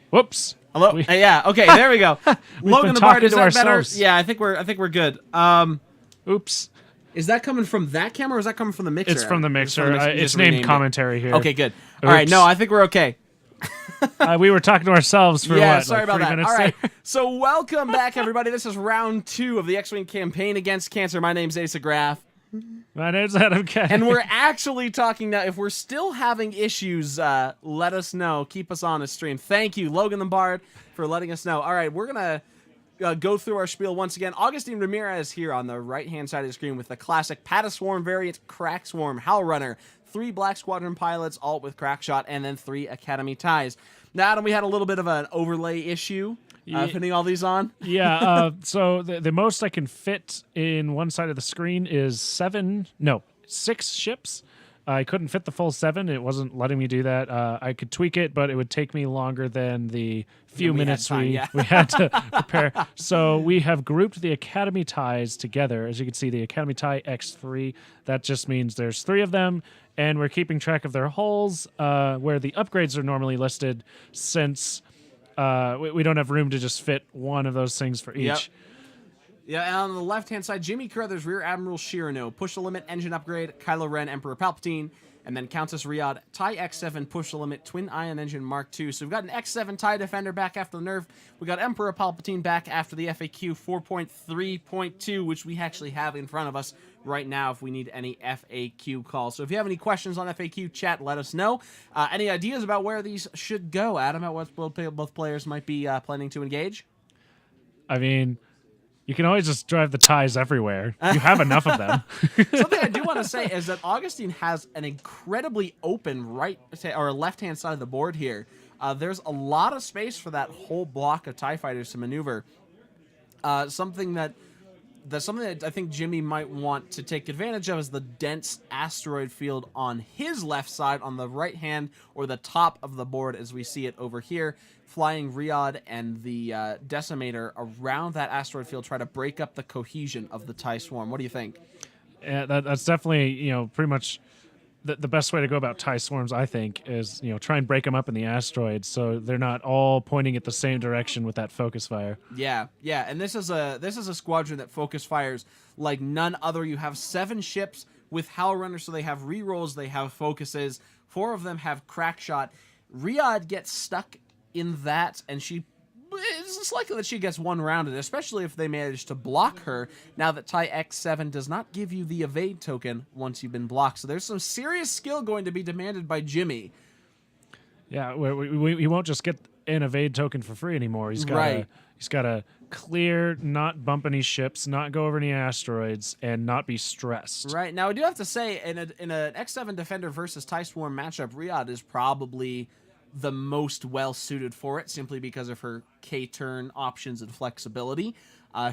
Whoops. Hello. Yeah. Okay. There we go. Logan the Bard, is that better? ourselves. Yeah, I think we're good. Oops. Is that coming from that camera or is that coming from the mixer? It's from the mixer. It's just named renamed it. commentary here. Okay, good. All right. No, I think we're okay. We were talking to ourselves for Yeah, what? sorry like about 3 that. minutes All right. there? So welcome back, everybody. This is round 2 of the X-Wing campaign against cancer. My name's Asa Graf. My name's Adam Kattnig. And we're actually talking now. If we're still having issues, let us know. Keep us on the stream. Thank you, Logan the Bard, for letting us know. All right, we're going to go through our spiel once again. Agustin Ramirez here on the right-hand side of the screen with the classic Pataswarm variant, Crack Swarm, Howl Runner, 3 Black Squadron pilots, all with crack shot, and then 3 Academy ties. Now, Adam, we had a little bit of an overlay issue. Putting all these on? Yeah, so the most I can fit in one side of the screen is 6 ships. I couldn't fit the full 7. It wasn't letting me do that. I could tweak it, but it would take me longer than the few minutes we had to prepare. So we have grouped the Academy ties together. As you can see, the Academy tie X3. That just means there's 3 of them, and we're keeping track of their hulls, where the upgrades are normally listed, since we don't have room to just fit one of those things for each. Yep. Yeah, and on the left-hand side, Jimmy Caruthers, Rear Admiral Shirano, Push the Limit, Engine Upgrade, Kylo Ren, Emperor Palpatine, and then Countess Riyadh, TIE X7, Push the Limit, Twin Ion Engine Mark II. So we've got an X7 TIE Defender back after the nerf. We got Emperor Palpatine back after the FAQ 4.3.2, which we actually have in front of us right now if we need any FAQ calls. So if you have any questions on FAQ, chat, let us know. Any ideas about where these should go, Adam, at what both players might be planning to engage? I mean, you can always just drive the ties everywhere. You have enough of them. Something I do want to say is that Agustin has an incredibly open right or left-hand side of the board here. There's a lot of space for that whole block of TIE fighters to maneuver. Something that I think Jimmy might want to take advantage of is the dense asteroid field on his left side, on the right hand or the top of the board as we see it over here. Flying Riyadh and the Decimator around that asteroid field try to break up the cohesion of the TIE swarm. What do you think? Yeah, that's definitely, pretty much the best way to go about TIE swarms, I think, is, try and break them up in the asteroids so they're not all pointing at the same direction with that focus fire. Yeah, and this is a squadron that focus fires like none other. You have 7 ships with Howl Runner, so they have rerolls, they have focuses. 4 of them have crack shot. Riyadh gets stuck in that, and it's likely that she gets one rounded, especially if they manage to block her, now that TIE X7 does not give you the evade token once you've been blocked. So there's some serious skill going to be demanded by Jimmy. Yeah, he won't just get an evade token for free anymore. He's got to clear, not bump any ships, not go over any asteroids, and not be stressed. Right. Now, I do have to say, in an X7 Defender versus TIE Swarm matchup, Riyadh is probably the most well-suited for it, simply because of her K-turn options and flexibility.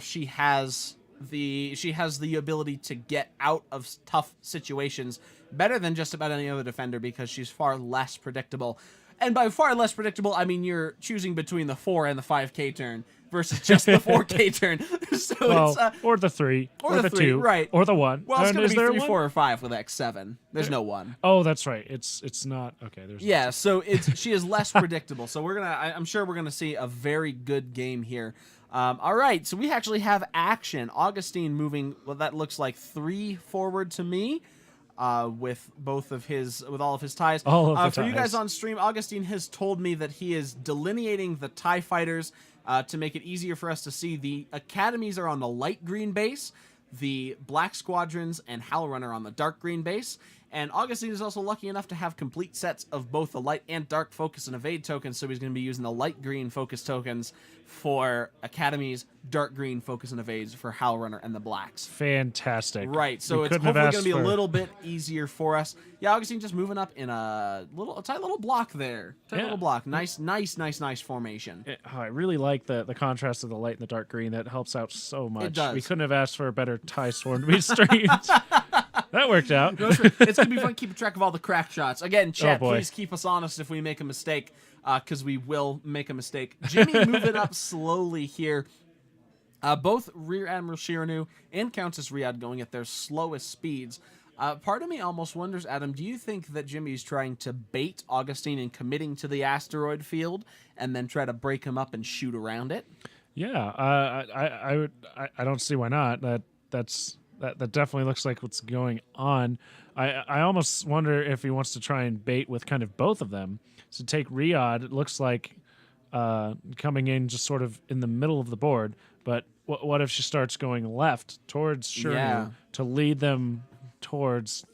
She has the ability to get out of tough situations better than just about any other defender, because she's far less predictable. And by far less predictable, I mean you're choosing between the 4 and the 5 K-turn versus just the 4 K-turn. So or the 3, or the 2, right, or the 1. Well, it's going to be 3, 4, or 5 with X7. There's no 1. Oh, that's right. It's not okay. There's so she is less predictable. So I'm sure we're gonna see a very good game here. All right, so we actually have action. Agustin moving, well, that looks like 3 forward to me. With all of his ties. For you guys on stream, Agustin has told me that he is delineating the TIE fighters to make it easier for us to see. The academies are on the light green base, the Black Squadrons and Howl Runner on the dark green base. And Agustin is also lucky enough to have complete sets of both the light and dark focus and evade tokens, so he's going to be using the light green focus tokens for academies, dark green focus and evades for Howl Runner and the Blacks. Fantastic. Right, so it's hopefully going to be a little bit easier for us. Yeah, Agustin just moving up in a tight little block there. Little block. Nice formation. I really like the contrast of the light and the dark green. That helps out so much. It does. We couldn't have asked for a better TIE swarm to be streamed. That worked out. It's going to be fun keeping track of all the crack shots. Again, chat, please keep us honest if we make a mistake, because we will make a mistake. Jimmy moving up slowly here. Both Rear Admiral Shiranu and Countess Riyadh going at their slowest speeds. Part of me almost wonders, Adam, do you think that Jimmy's trying to bait Augustine in committing to the asteroid field and then try to break him up and shoot around it? Yeah, I don't see why not. That definitely looks like what's going on. I almost wonder if he wants to try and bait with kind of both of them. So take Riyadh, it looks like coming in just sort of in the middle of the board. But what if she starts going left towards Shiryu to lead them towards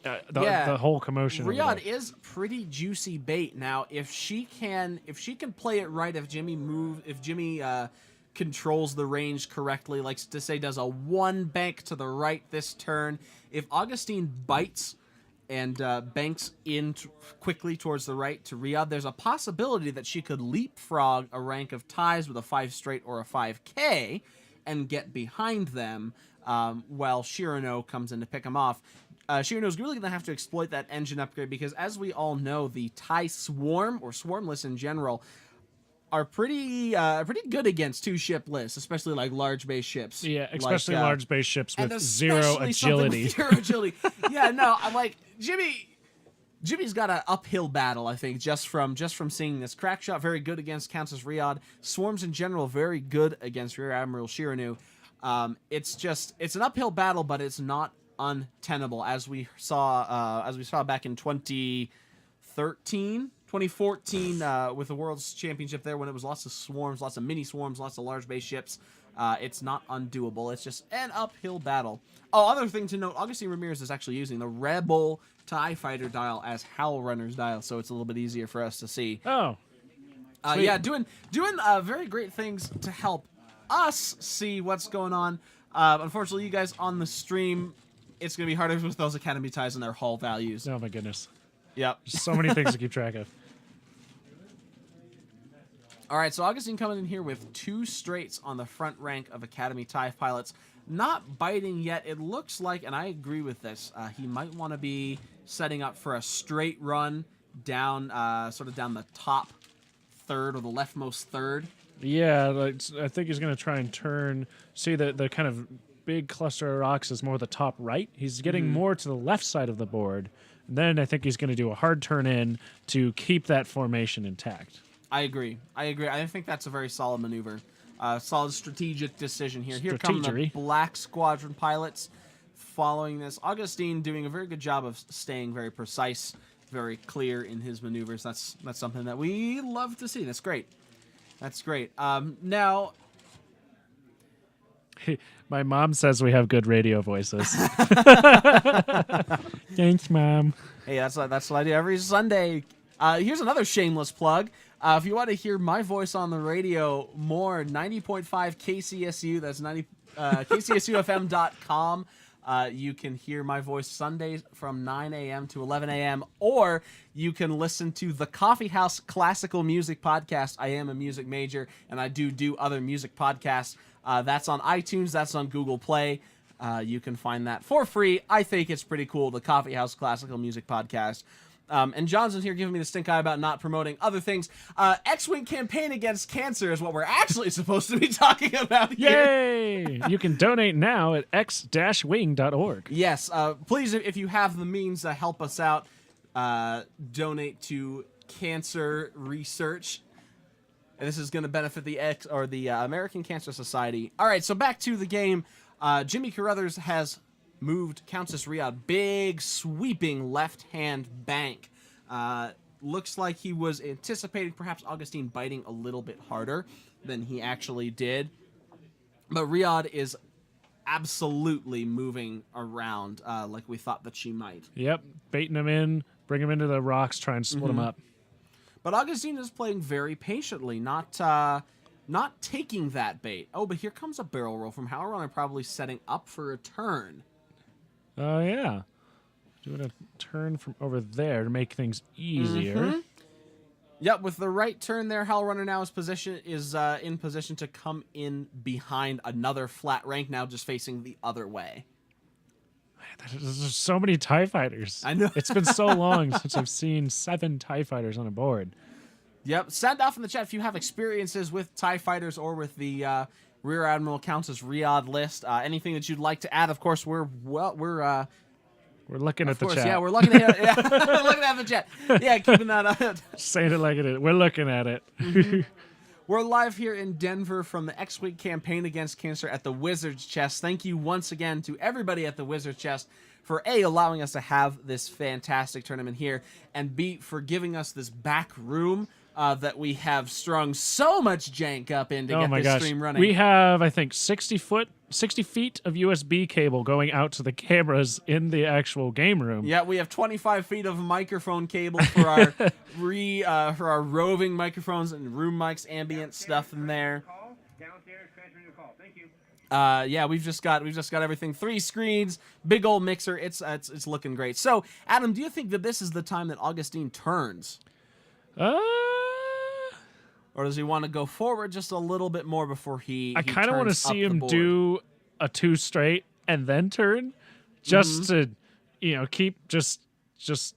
the whole commotion? Riyadh is pretty juicy bait. Now, if she can play it right, if Jimmy controls the range correctly, like to say does a one bank to the right this turn, if Augustine bites and banks in quickly towards the right to Riyadh, there's a possibility that she could leapfrog a rank of ties with a 5 straight or a 5K and get behind them while Shirano comes in to pick him off. Shirano's really going to have to exploit that engine upgrade because, as we all know, the tie swarm or swarmless in general are pretty good against 2-ship lists, especially like large base ships. Yeah, especially large base ships with zero agility. Yeah, no, I'm like Jimmy's got an uphill battle, I think, just from seeing this. Crackshot very good against Countess Riyadh. Swarms in general very good against Rear Admiral Shiranu. It's an uphill battle, but it's not untenable, as we saw back in 2014 with the World's Championship there, when it was lots of swarms, lots of mini swarms, lots of large base ships. It's not undoable. It's just an uphill battle. Oh, other thing to note, Agustin Ramirez is actually using the Rebel TIE Fighter dial as Howl Runner's dial, so it's a little bit easier for us to see. Oh. Yeah, doing very great things to help us see what's going on. Unfortunately, you guys on the stream, it's going to be harder with those Academy ties and their hull values. Oh, my goodness. Yep. So many things to keep track of. All right, so Agustin coming in here with 2 straights on the front rank of Academy TIE pilots. Not biting yet. It looks like, and I agree with this, he might want to be setting up for a straight run down, sort of down the top third or the leftmost third. Yeah, I think he's going to try and turn. See, the kind of big cluster of rocks is more the top right. He's getting more to the left side of the board. And then I think he's going to do a hard turn in to keep that formation intact. I agree. I think that's a very solid maneuver. Solid strategic decision here. Here come the Black Squadron pilots following this. Augustine doing a very good job of staying very precise, very clear in his maneuvers. That's something that we love to see. That's great. That's great. Now... My mom says we have good radio voices. Thanks, Mom. Hey, that's what I do every Sunday. Here's another shameless plug. If you want to hear my voice on the radio more, 90.5 KCSU, that's KCSUFM.com. You can hear my voice Sundays from 9 a.m. to 11 a.m., or you can listen to the Coffee House Classical Music Podcast. I am a music major, and I do other music podcasts. That's on iTunes. That's on Google Play. You can find that for free. I think it's pretty cool, the Coffee House Classical Music Podcast. And Johnson's here giving me the stink eye about not promoting other things. X-Wing campaign against cancer is what we're actually supposed to be talking about here. Yay! You can donate now at x-wing.org. Yes, please, if you have the means to help us out, donate to cancer research. And this is going to benefit the American Cancer Society. All right, so back to the game. Jimmy Caruthers has moved Countess Riyadh. Big, sweeping left-hand bank. Looks like he was anticipating perhaps Augustine biting a little bit harder than he actually did. But Riyadh is absolutely moving around like we thought that she might. Yep, baiting him in, bring him into the rocks, try and split him up. But Agustin is playing very patiently, not taking that bait. Oh, but here comes a barrel roll from Howrunner, probably setting up for a turn. Oh, yeah. Doing a turn from over there to make things easier. Yep, with the right turn there, Howrunner now is in position to come in behind another flat rank, now just facing the other way. There's so many TIE fighters. I know. It's been so long since I've seen 7 TIE fighters on a board. Yep. Send off in the chat if you have experiences with TIE fighters or with the Rear Admiral Countess Riyadh list. Anything that you'd like to add. Of course, we're looking at the course, chat. yeah, we're looking at looking at the chat. Yeah, keeping that up. Saying it like it is. We're looking at it. We're live here in Denver from the X-Week campaign against cancer at the Wizard's Chest. Thank you once again to everybody at the Wizard's Chest for A, allowing us to have this fantastic tournament here, and B, for giving us this back room that we have strung so much jank up in to get this stream running. We have, I think, 60 feet of USB cable going out to the cameras in the actual game room. Yeah, we have 25 feet of microphone cable for our for our roving microphones and room mics, ambient stuff in there. Yeah, we've just got everything. 3 screens, big old mixer. It's looking great. So, Adam, do you think that this is the time that Agustin turns? Or does he want to go forward just a little bit more before he I kind of want to see him board? do a 2 straight and then turn, just to, keep just that's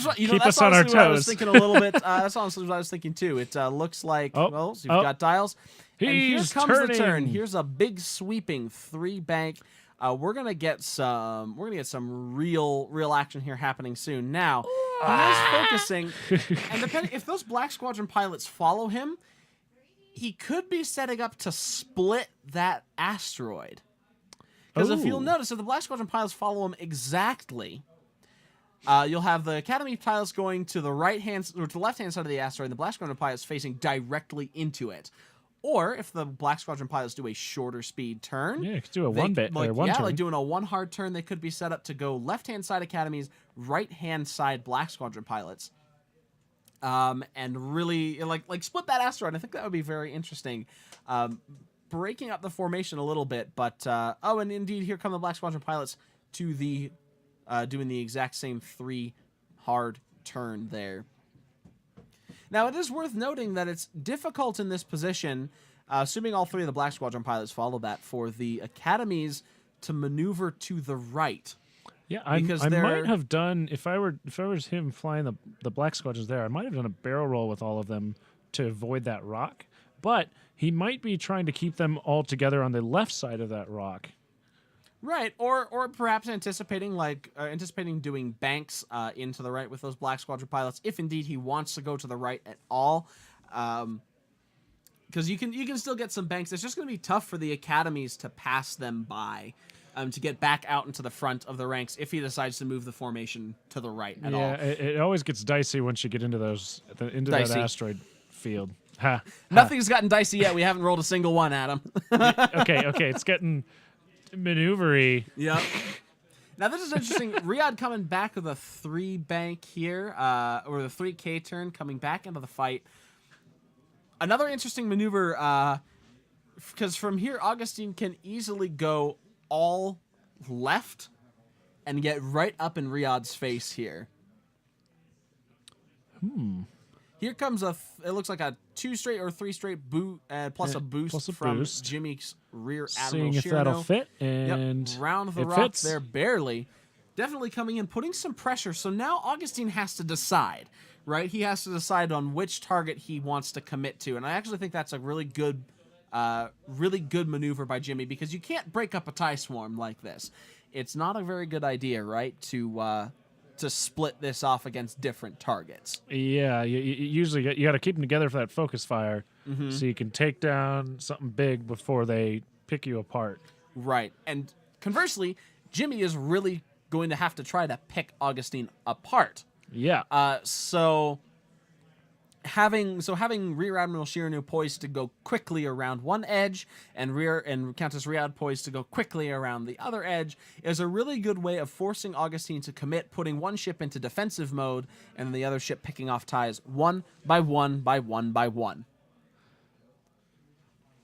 what, keep that's us on our honestly what I was toes. thinking a little bit. That's honestly what I was thinking too. It looks like so you've got dials. And here He's comes the turn. turning. Here's a big sweeping 3 bank. We're gonna get some real action here happening soon. Now he is focusing, and depending if those Black Squadron pilots follow him, he could be setting up to split that asteroid. Because if you'll notice, if the Black Squadron pilots follow him exactly, you'll have the Academy pilots going to the to the left hand side of the asteroid, and the Black Squadron pilots facing directly into it. Or if the Black Squadron pilots do a shorter speed turn, you could do a one turn. like doing a 1 hard turn, they could be set up to go left hand side Academies, right hand side Black Squadron pilots, and really like split that asteroid. I think that would be very interesting, breaking up the formation a little bit. But and indeed, here come the Black Squadron pilots to the doing the exact same 3 hard turn there. Now, it is worth noting that it's difficult in this position, assuming all 3 of the Black Squadron pilots follow that, for the Academies to maneuver to the right. Yeah, I might have done, if I was him flying the Black Squadrons there, I might have done a barrel roll with all of them to avoid that rock. But he might be trying to keep them all together on the left side of that rock. Right, or perhaps anticipating doing banks into the right with those Black Squadron pilots, if indeed he wants to go to the right at all, because you can still get some banks. It's just going to be tough for the Academies to pass them by, to get back out into the front of the ranks if he decides to move the formation to the right at all. Yeah, it always gets dicey once you get into that asteroid field. Nothing's gotten dicey yet. We haven't rolled a single one, Adam. Okay, it's getting maneuvery. Yep. Now this is interesting. Riyadh coming back with a 3 bank here, or the 3K turn coming back into the fight. Another interesting maneuver, because from here Agustin can easily go all left and get right up in Riyadh's face here. Here comes it looks like a 2 straight or 3 straight boot, plus a boost from Jimmy's Rear Admiral Seeing if that'll fit, and round the it rock fits. there, barely. Definitely coming in, putting some pressure. So now Agustin has to decide, right? He has to decide on which target he wants to commit to, and I actually think that's a really good maneuver by Jimmy, because you can't break up a TIE swarm like this. It's not a very good idea, right? To split this off against different targets. Yeah, you usually you got to keep them together for that focus fire, so you can take down something big before they pick you apart. Right, and conversely, Jimmy is really going to have to try to pick Agustin apart. Yeah. So having Rear Admiral Shiranu poised to go quickly around one edge and Countess Riyadh poised to go quickly around the other edge is a really good way of forcing Agustin to commit, putting one ship into defensive mode and the other ship picking off ties one by one by one by one.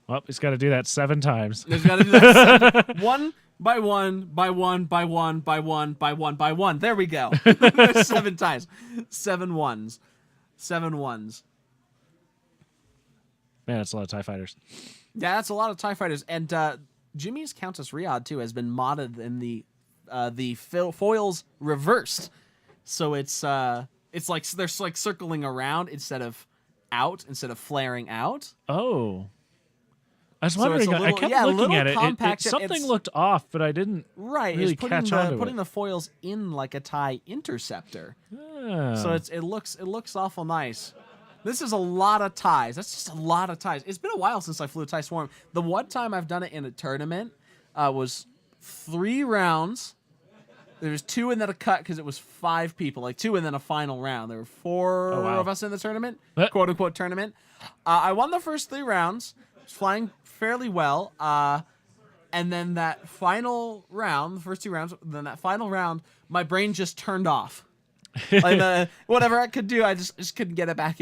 Well, he's got to do that 7 times. He's got to do that one by one by one by one by one by one by one. There we go. 7 times. 7 ones. 7 ones. Man, that's a lot of TIE fighters. Yeah, that's a lot of TIE fighters. And Jimmy's Countess Riyadh, too, has been modded in the foils reversed. So it's It's like they're like circling around instead of flaring out. Oh. I was So wondering. it's a I little- kept yeah, a looking little at it. compact ship. Something It's- looked off, but I didn't Right, really is putting catch on to putting it. the foils in like a tie interceptor. Oh. So it looks awful nice. This is a lot of ties. That's just a lot of ties. It's been a while since I flew a tie swarm. The one time I've done it in a tournament was 3 rounds. There was 2 and then a cut because it was 5 people, like 2 and then a final round. There were 4 wow. of us in the tournament, What? quote unquote tournament. I won the first 3 rounds, was flying fairly well. And then that final round, the first 2 rounds, then that final round, my brain just turned off. Like whatever I could do, I just couldn't get it back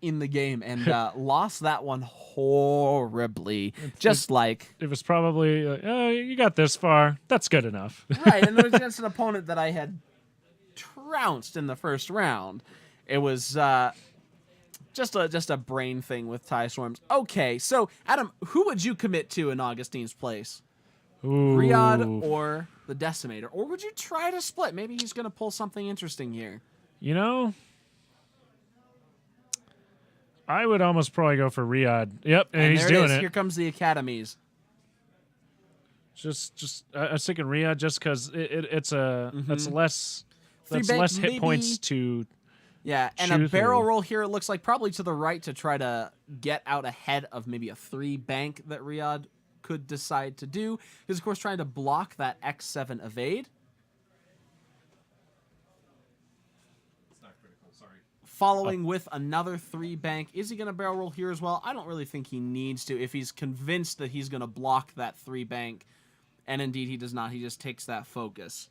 in the game, and lost that one horribly. It was probably, oh, you got this far. That's good enough. Right, and it was against an opponent that I had trounced in the first round. It was just a brain thing with tie swarms. Okay, so Adam, who would you commit to in Augustine's place? Ooh. Riyadh or the Decimator? Or would you try to split? Maybe he's going to pull something interesting here. You know, I would almost probably go for Riyadh. Yep, and he's there doing it is. it. Here comes the academies. I was thinking Riyadh just because it's less Three that's bank, less hit maybe. points to. Yeah, and Shoot a barrel through. roll here, it looks like probably to the right to try to get out ahead of maybe a 3 bank that Riyadh could decide to do. He's, of course, trying to block that X7 evade. It's not critical, sorry. Following with another 3 bank. Is he going to barrel roll here as well? I don't really think he needs to. If he's convinced that he's going to block that 3 bank, and indeed he does not, he just takes that focus.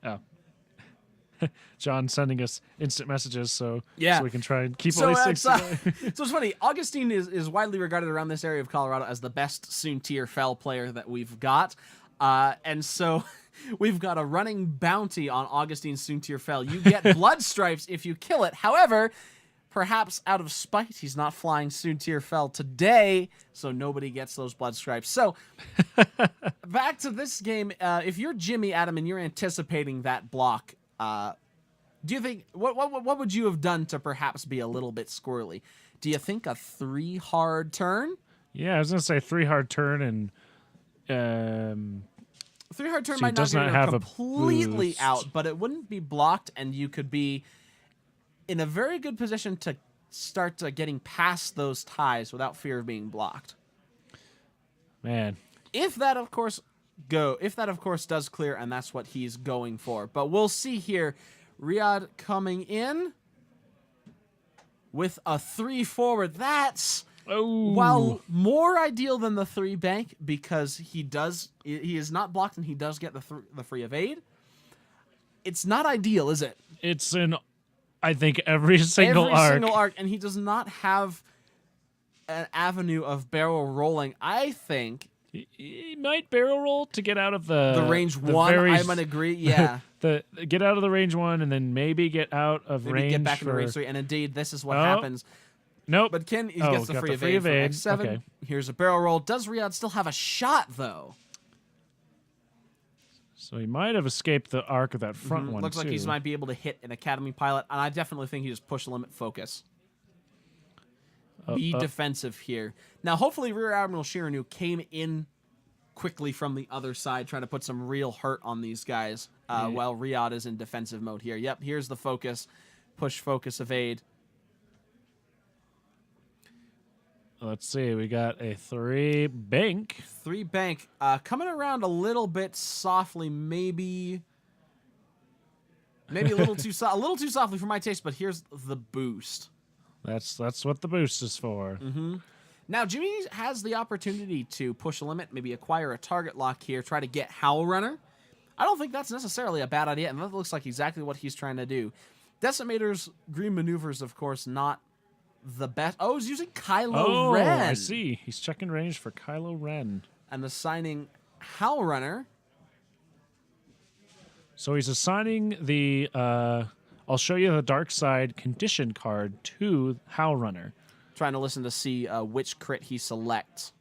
Oh. John sending us instant messages so Yeah. we can try and keep all So these it's, things. so it's funny. Augustine is widely regarded around this area of Colorado as the best Soontir Fell player that we've got. And so we've got a running bounty on Augustine's Soontir Fell. You get blood stripes if you kill it. However, perhaps out of spite, he's not flying Soontir Fell today, so nobody gets those blood stripes. So back to this game. If you're Jimmy, Adam, and you're anticipating that block, do you think what would you have done to perhaps be a little bit squirrely? Do you think a 3 hard turn? Yeah, I was gonna say 3 hard turn and 3 hard turn So he might not does get not her have a completely boost. out, but it wouldn't be blocked, and you could be in a very good position to start getting past those ties without fear of being blocked. man. If that, of course, does clear, and that's what he's going for. But we'll see here. Riyadh coming in with a 3 forward. That's Oh, while more ideal than the 3 bank because he is not blocked and he does get the free evade. It's not ideal, is it? it's in, I think, every single arc. And he does not have an avenue of barrel rolling. I think He might barrel roll to get out of the range the 1. very- I'm gonna agree. Yeah. Get out of the range 1 and then maybe get out of Maybe range get back for, into range 3, and indeed, this is what Oh. happens. Nope. But Ken, he Oh, gets the got free the free evade from evade. X7. Okay. Here's a barrel roll. Does Riyadh still have a shot, though? So he might have escaped the arc of that front one. Looks like too. he might be able to hit an Academy pilot, and I definitely think he just push limit focus. Be defensive here. Now, hopefully, Rear Admiral Shiranu came in quickly from the other side, trying to put some real hurt on these guys while Riyadh is in defensive mode here. Yep, here's the focus. Push, focus, evade. Let's see. We got a 3 bank. 3 bank. Coming around a little bit softly, maybe a little too a little too softly for my taste, but here's the boost. That's what the boost is for. Now, Jimmy has the opportunity to push a limit, maybe acquire a target lock here, try to get Howl Runner. I don't think that's necessarily a bad idea, and that looks like exactly what he's trying to do. Decimator's green maneuvers, of course, not the best. Oh, he's using Kylo Ren. I see. He's checking range for Kylo Ren. And assigning Howl Runner. So he's assigning the I'll show you the dark side condition card to Howl Runner. Trying to listen to see which crit he selects.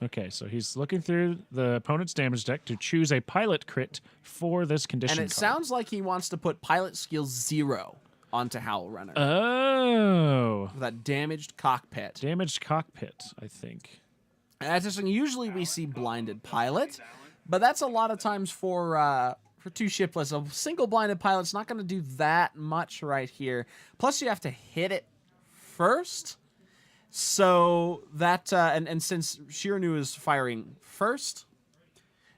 Okay, so he's looking through the opponent's damage deck to choose a pilot crit for this condition And it card. sounds like he wants to put pilot skill 0 onto Howl Runner. Oh. For that damaged cockpit. Damaged cockpit, I think. And that's interesting. Usually we see blinded pilot, but that's a lot of times for 2 shipless. A single blinded pilot's not going to do that much right here. Plus, you have to hit it first. So that and since Shiranu is firing first,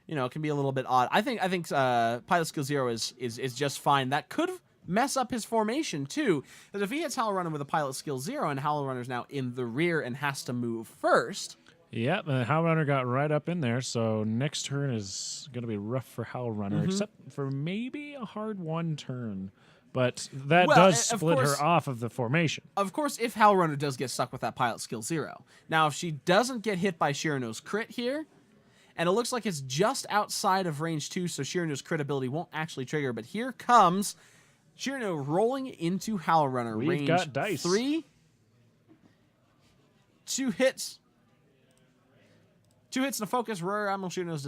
you know, it can be a little bit odd. I think pilot skill 0 is just fine. That could mess up his formation too, because if he hits Howl Runner with a pilot skill 0 and Howl Runner's now in the rear and has to move first. Yep, and Howl Runner got right up in there, so next turn is going to be rough for Howl Runner, except for maybe a hard 1 turn. But that does split her off of the formation. Of course, if Howl Runner does get stuck with that pilot skill 0. Now, if she doesn't get hit by Shiranu's crit here, and it looks like it's just outside of range 2, so Shiranu's crit ability won't actually trigger, but here comes Shiranu rolling into Howl Runner. We've range got dice. 3. 2 hits. 2 hits and a focus. Rare Admiral Shiranu's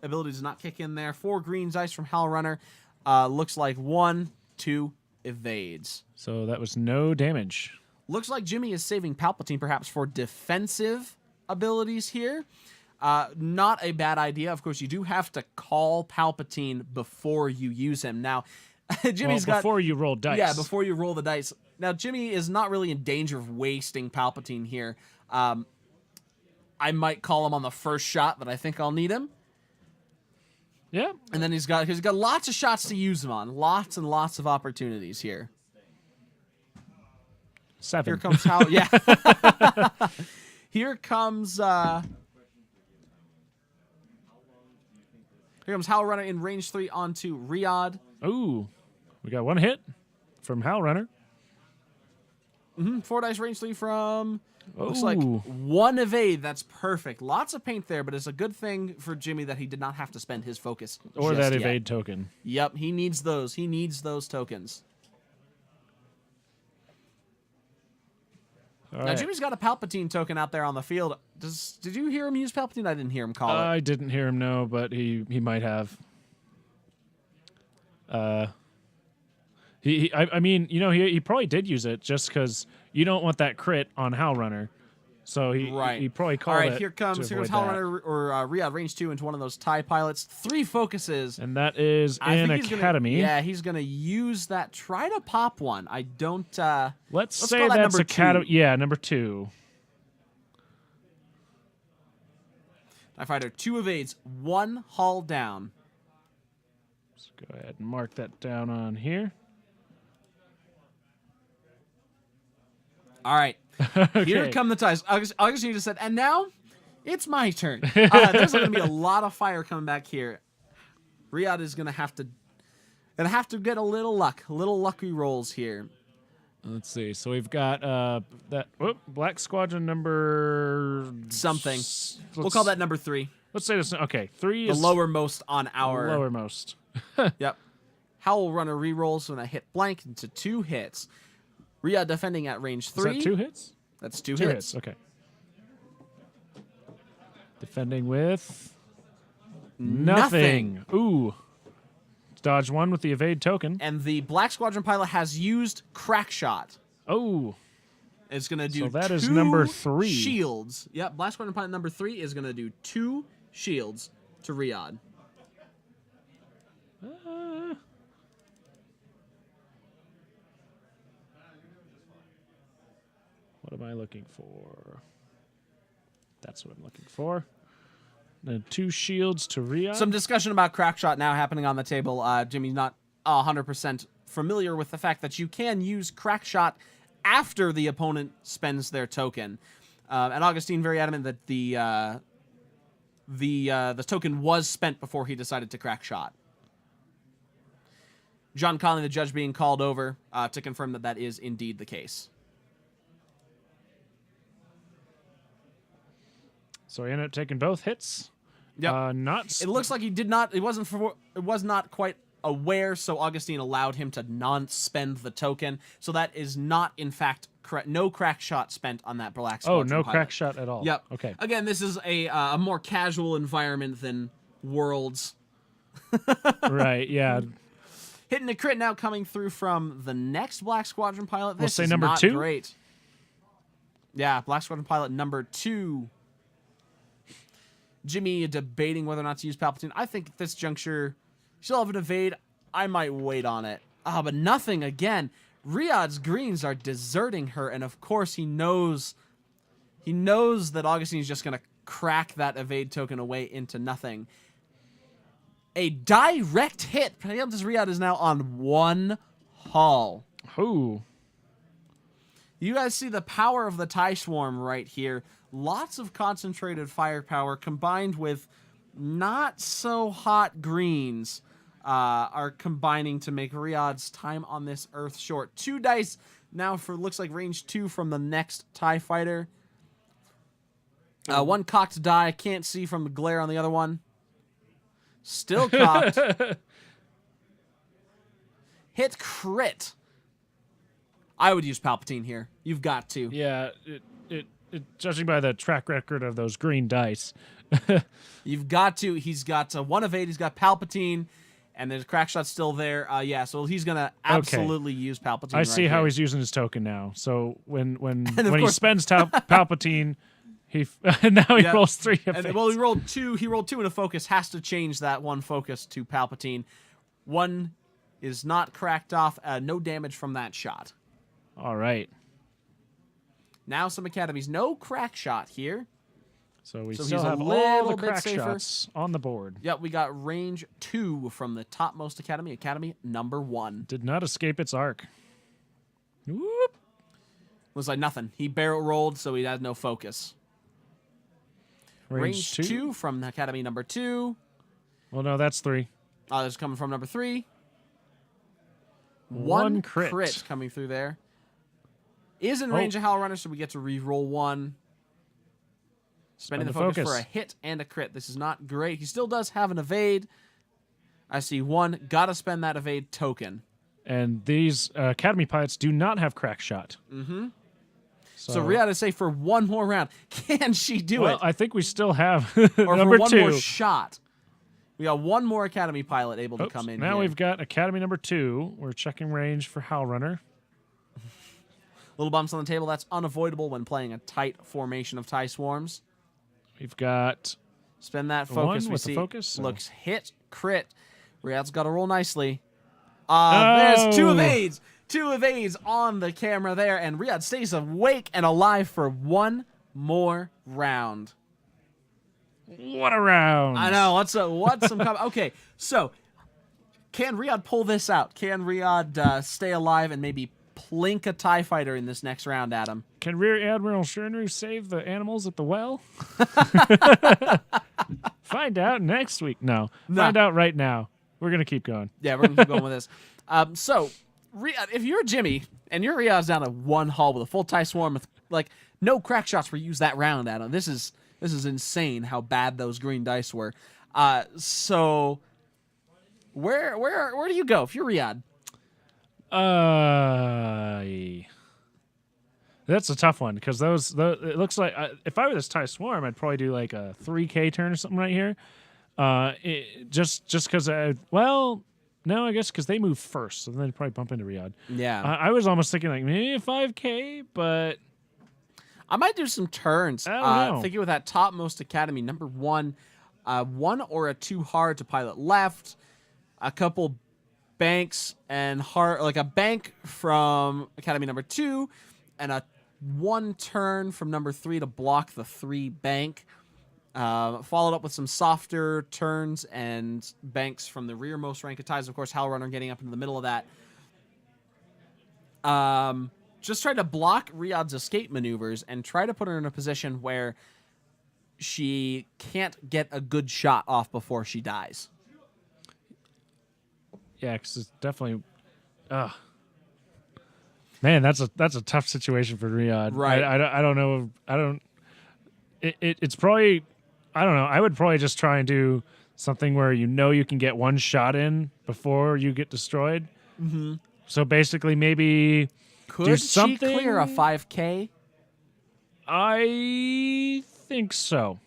ability does not kick in there. 4 green dice from Howl Runner. Looks like 1, 2 evades. So that was no damage. Looks like Jimmy is saving Palpatine perhaps for defensive abilities here. Not a bad idea. Of course, you do have to call Palpatine before you use him. Now, Jimmy's got... before you roll dice. Yeah, before you roll the dice. Now, Jimmy is not really in danger of wasting Palpatine here. I might call him on the first shot that I think I'll need him. Yeah. And then he's got lots of shots to use him on. Lots and lots of opportunities here. 7. Here comes Howl. Yeah. Here comes Howl Runner in range 3 onto Riyadh. Ooh. We got 1 hit from Howl Runner. 4 dice range 3 from... Looks Ooh. like 1 evade. That's perfect. Lots of paint there, but it's a good thing for Jimmy that he did not have to spend his focus Or just that yet. evade token. Yep, he needs those. He needs those tokens. All Now, right. Jimmy's got a Palpatine token out there on the field. Did you hear him use Palpatine? I didn't hear him call it. I didn't hear him, no, but he might have. I mean, you know, he probably did use it just because you don't want that crit on Howl Runner. So he probably called it. All right, here comes Howl Runner or Riyadh range 2 into one of those TIE pilots. 3 focuses. And that is I in think Academy. He's going to use that. Try to pop one. I don't... Let's say call that that's number Academy. 2. Yeah, number 2. TIE Fighter, 2 evades, 1 hull down. Let's go ahead and mark that down on here. All right. Okay. Here come the ties. Agustin just said, and now it's my turn. There's going to be a lot of fire coming back here. Riyadh is going to have to get a little lucky rolls here. Let's see. So we've got that Black Squadron number something. We'll call that number 3. Let's say this. Okay, 3 The is lowermost on our lowermost. Yep. Howl Runner rerolls when I hit blank into 2 hits. Riyadh defending at range 3. Is that 2 hits? That's 2 2 hits. hits. Okay. Defending with nothing. Ooh. Dodge 1 with the evade token. And the Black Squadron pilot has used Crack Shot. Oh. It's going to do So that 2 is number 3. shields. Yep, Black Squadron pilot number 3 is going to do 2 shields to Riyadh. What am I looking for? That's what I'm looking for. Then 2 shields to Riyadh. Some discussion about Crack Shot now happening on the table. Jimmy's not 100% familiar with the fact that you can use Crack Shot after the opponent spends their token. And Agustin very adamant that the token was spent before he decided to Crack Shot. John Conley, the judge, being called over to confirm that that is indeed the case. So he ended up taking both hits. Yep. Not. It looks like he did not. It was not quite aware, so Agustin allowed him to non-spend the token. So that is not, in fact, correct. No crack shot spent on that Black Squadron no pilot. crack shot at all. Yep. Okay. Again, this is a more casual environment than Worlds. Right, yeah. Hitting a crit now coming through from the next Black Squadron pilot. This We'll say is number not 2? great. Yeah, Black Squadron pilot number 2. Jimmy debating whether or not to use Palpatine. I think at this juncture, she'll have an evade. I might wait on it. But nothing again. Riyadh's greens are deserting her, and of course he knows that Augustin's just going to crack that evade token away into nothing. A direct hit. Riyadh is now on 1 hull. Ooh. You guys see the power of the TIE Swarm right here. Lots of concentrated firepower combined with not so hot greens are combining to make Riyadh's time on this Earth short. 2 dice now for looks like range 2 from the next TIE fighter. 1 cocked die. Can't see from the glare on the other one. Still cocked. Hit crit. I would use Palpatine here. You've got to. Yeah, judging by the track record of those green dice. You've got to. He's got 1 of 8. He's got Palpatine, and there's crack shot still there. Yeah, so he's gonna absolutely use Palpatine. I see how he's using his token now. So when he spends Palpatine, now he rolls 3 of and, it. well, he rolled 2. He rolled 2 in a focus. Has to change that 1 focus to Palpatine. 1 is not cracked off. No damage from that shot. All right. Now some academies. No crack shot here. So we So still he's a have all little the bit crack safer. shots on the board. Yep, we got range 2 from the topmost academy. Academy number 1. Did not escape its arc. Whoop. Was like nothing. He barrel rolled, so he had no focus. Range 2. from the academy number 2. Well, no, that's 3. This is coming from number 3. One crit coming through there. Is in range of Howler Runner, so we get to re-roll 1. Spending the focus for a hit and a crit. This is not great. He still does have an evade. I see 1. Gotta spend that evade token. And these Academy pilots do not have crack shot. Mm-hmm. So Riyadh is safe for 1 more round. Can she do it? Well, I think we still have Or number for 1 2. more shot. We got 1 more Academy pilot able to come in Now here. we've got Academy number 2. We're checking range for Howl Runner. Little bumps on the table. That's unavoidable when playing a tight formation of TIE Swarms. We've got Spend that focus. One we with the see focus, looks hit, crit. Riyadh's got to roll nicely. There's 2 evades. 2 evades on the camera there, and Riyadh stays awake and alive for 1 more round. what a round. I know. What's some okay, so can Riyadh pull this out? Can Riyadh stay alive and maybe plink a TIE fighter in this next round, Adam? Can Rear Admiral Shernu save the animals at the well? Find out next week. No. Find out right now. We're going to keep going. Yeah, we're going to keep going with this. So, Riyadh, if you're Jimmy and your Riyadh's down to 1 hull with a full TIE Swarm with, like, no crack shots were used that round, Adam. This is insane how bad those green dice were. So, where do you go if you're Riyadh? That's a tough one because it looks like if I were this TIE Swarm, I'd probably do like a 3K turn or something right here. Just because no, I guess because they move first, so then they'd probably bump into Riyadh. Yeah, I was almost thinking like maybe 5K, but I might do some turns. I don't know. Thinking with that topmost academy, number 1, 1 or a 2 hard to pilot left, a couple banks and hard, like a bank from academy number 2, and a 1 turn from number 3 to block the 3 bank. Followed up with some softer turns and banks from the rearmost rank of ties. Of course, Howl Runner getting up into the middle of that. Just try to block Riyadh's escape maneuvers and try to put her in a position where she can't get a good shot off before she dies. yeah, because it's definitely. Man, that's a tough situation for Riyadh. Right. I don't know. It's probably. I don't know. I would probably just try and do something where you can get one shot in before you get destroyed. Mm-hmm. So basically, maybe Could do she something. clear a 5K? I think so.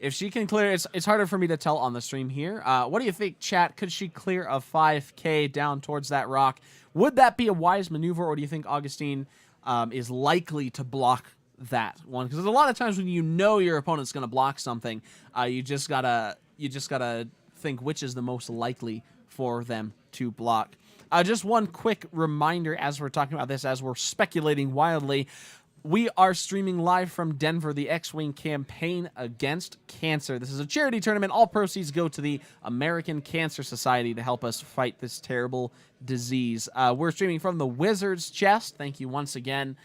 If she can clear, it's harder for me to tell on the stream here. What do you think, chat? Could she clear a 5K down towards that rock? Would that be a wise maneuver, or do you think Agustin is likely to block that one? Because there's a lot of times when you know your opponent's going to block something, you just gotta think which is the most likely for them to block. Just one quick reminder as we're talking about this, as we're speculating wildly. We are streaming live from Denver, the X-Wing campaign against cancer. This is a charity tournament. All proceeds go to the American Cancer Society to help us fight this terrible disease. We're streaming from the Wizard's Chest. Thank you once again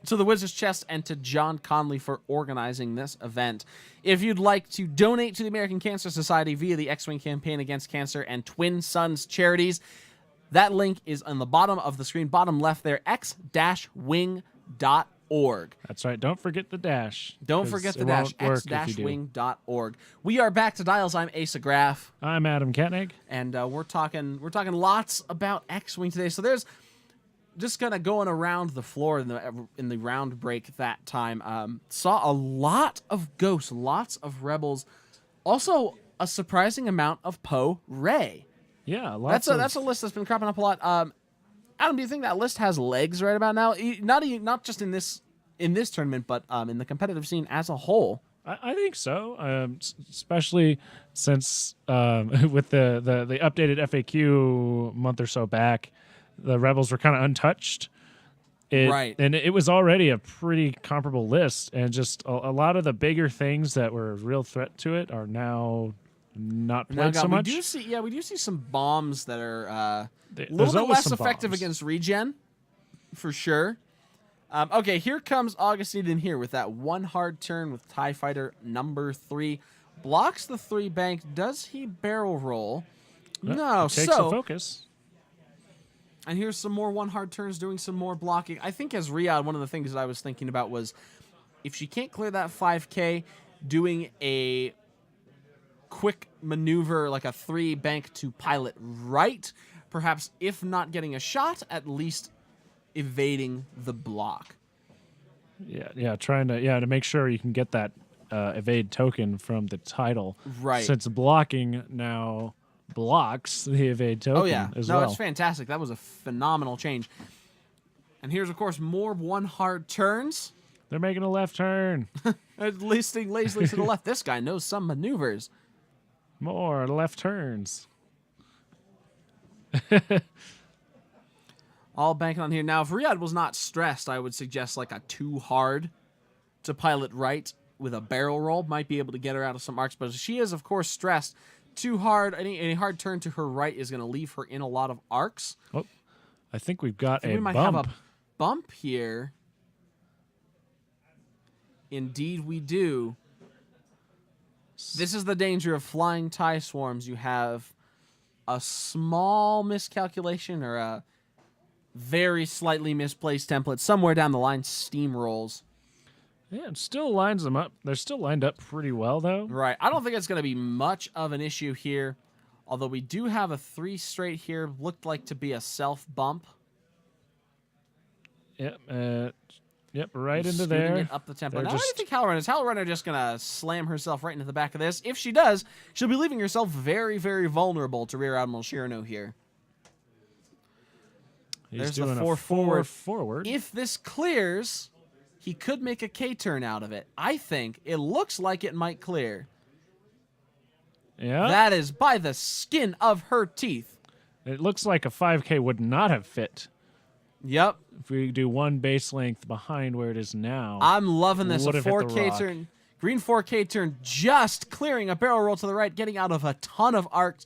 to the Wizard's Chest and to John Conley for organizing this event. If you'd like to donate to the American Cancer Society via the X-Wing campaign against cancer and Twin Sons charities, that link is on the bottom of the screen, bottom left there, x-wing.org. That's right. Don't forget the dash. Don't forget the dash, x-wing.org. We are back to Dials. I'm Asa Graf. I'm Adam Kattnig. And we're talking lots about X-Wing today. So there's just kind of going around the floor in the round break that time. Saw a lot of ghosts, lots of rebels. Also, a surprising amount of Poe Rey. Yeah, that's a list that's been cropping up a lot. Adam, do you think that list has legs right about now? Not just in this tournament, but in the competitive scene as a whole. I think so, especially since with the updated FAQ a month or so back, the Rebels were kind of untouched. Right. And it was already a pretty comparable list, and just a lot of the bigger things that were a real threat to it are now not played so much. We do see some bombs that are a There's little bit always less some effective bombs. against regen, for sure. Okay, here comes Agustin in here with that one hard turn with TIE Fighter number 3. Blocks the 3 bank. Does he barrel roll? No. Takes the focus. And here's some more one hard turns doing some more blocking. I think as Riyadh, one of the things that I was thinking about was if she can't clear that 5K, doing a quick maneuver like a 3 bank to pilot right, perhaps if not getting a shot, at least evading the block. Yeah, trying to make sure you can get that evade token from the title. Right. Since blocking now blocks the evade token as well. No, it's fantastic. That was a phenomenal change. And here's, of course, more one hard turns. They're making a left turn. Listing lazily to the left. This guy knows some maneuvers. More left turns. All banking on here. Now, if Riyadh was not stressed, I would suggest like a 2 hard to pilot right with a barrel roll. Might be able to get her out of some arcs. But she is, of course, stressed. 2 hard, any hard turn to her right is going to leave her in a lot of arcs. Oh, I think we've got we might bump. have a bump here. Indeed, we do. This is the danger of flying TIE swarms. You have a small miscalculation or a very slightly misplaced template. Somewhere down the line, steamrolls. Yeah, it still lines them up. They're still lined up pretty well, though. Right. I don't think it's going to be much of an issue here. Although we do have a 3 straight here. Looked like to be a self bump. Yep. Right into Scooting there. it up the tempo. They're Now, what do you think Hal Runner is? Hal Runner just going to slam herself right into the back of this. If she does, she'll be leaving herself very, very vulnerable to Rear Admiral Shirano here. He's There's doing the a 4 forward. If this clears, he could make a K-turn out of it. I think it looks like it might clear. Yeah. That is by the skin of her teeth. It looks like a 5K would not have fit Yep. if we do one base length behind where it is now. I'm loving this. A Would have hit the 4K rock. turn. Green 4K turn just clearing a barrel roll to the right, getting out of a ton of arcs.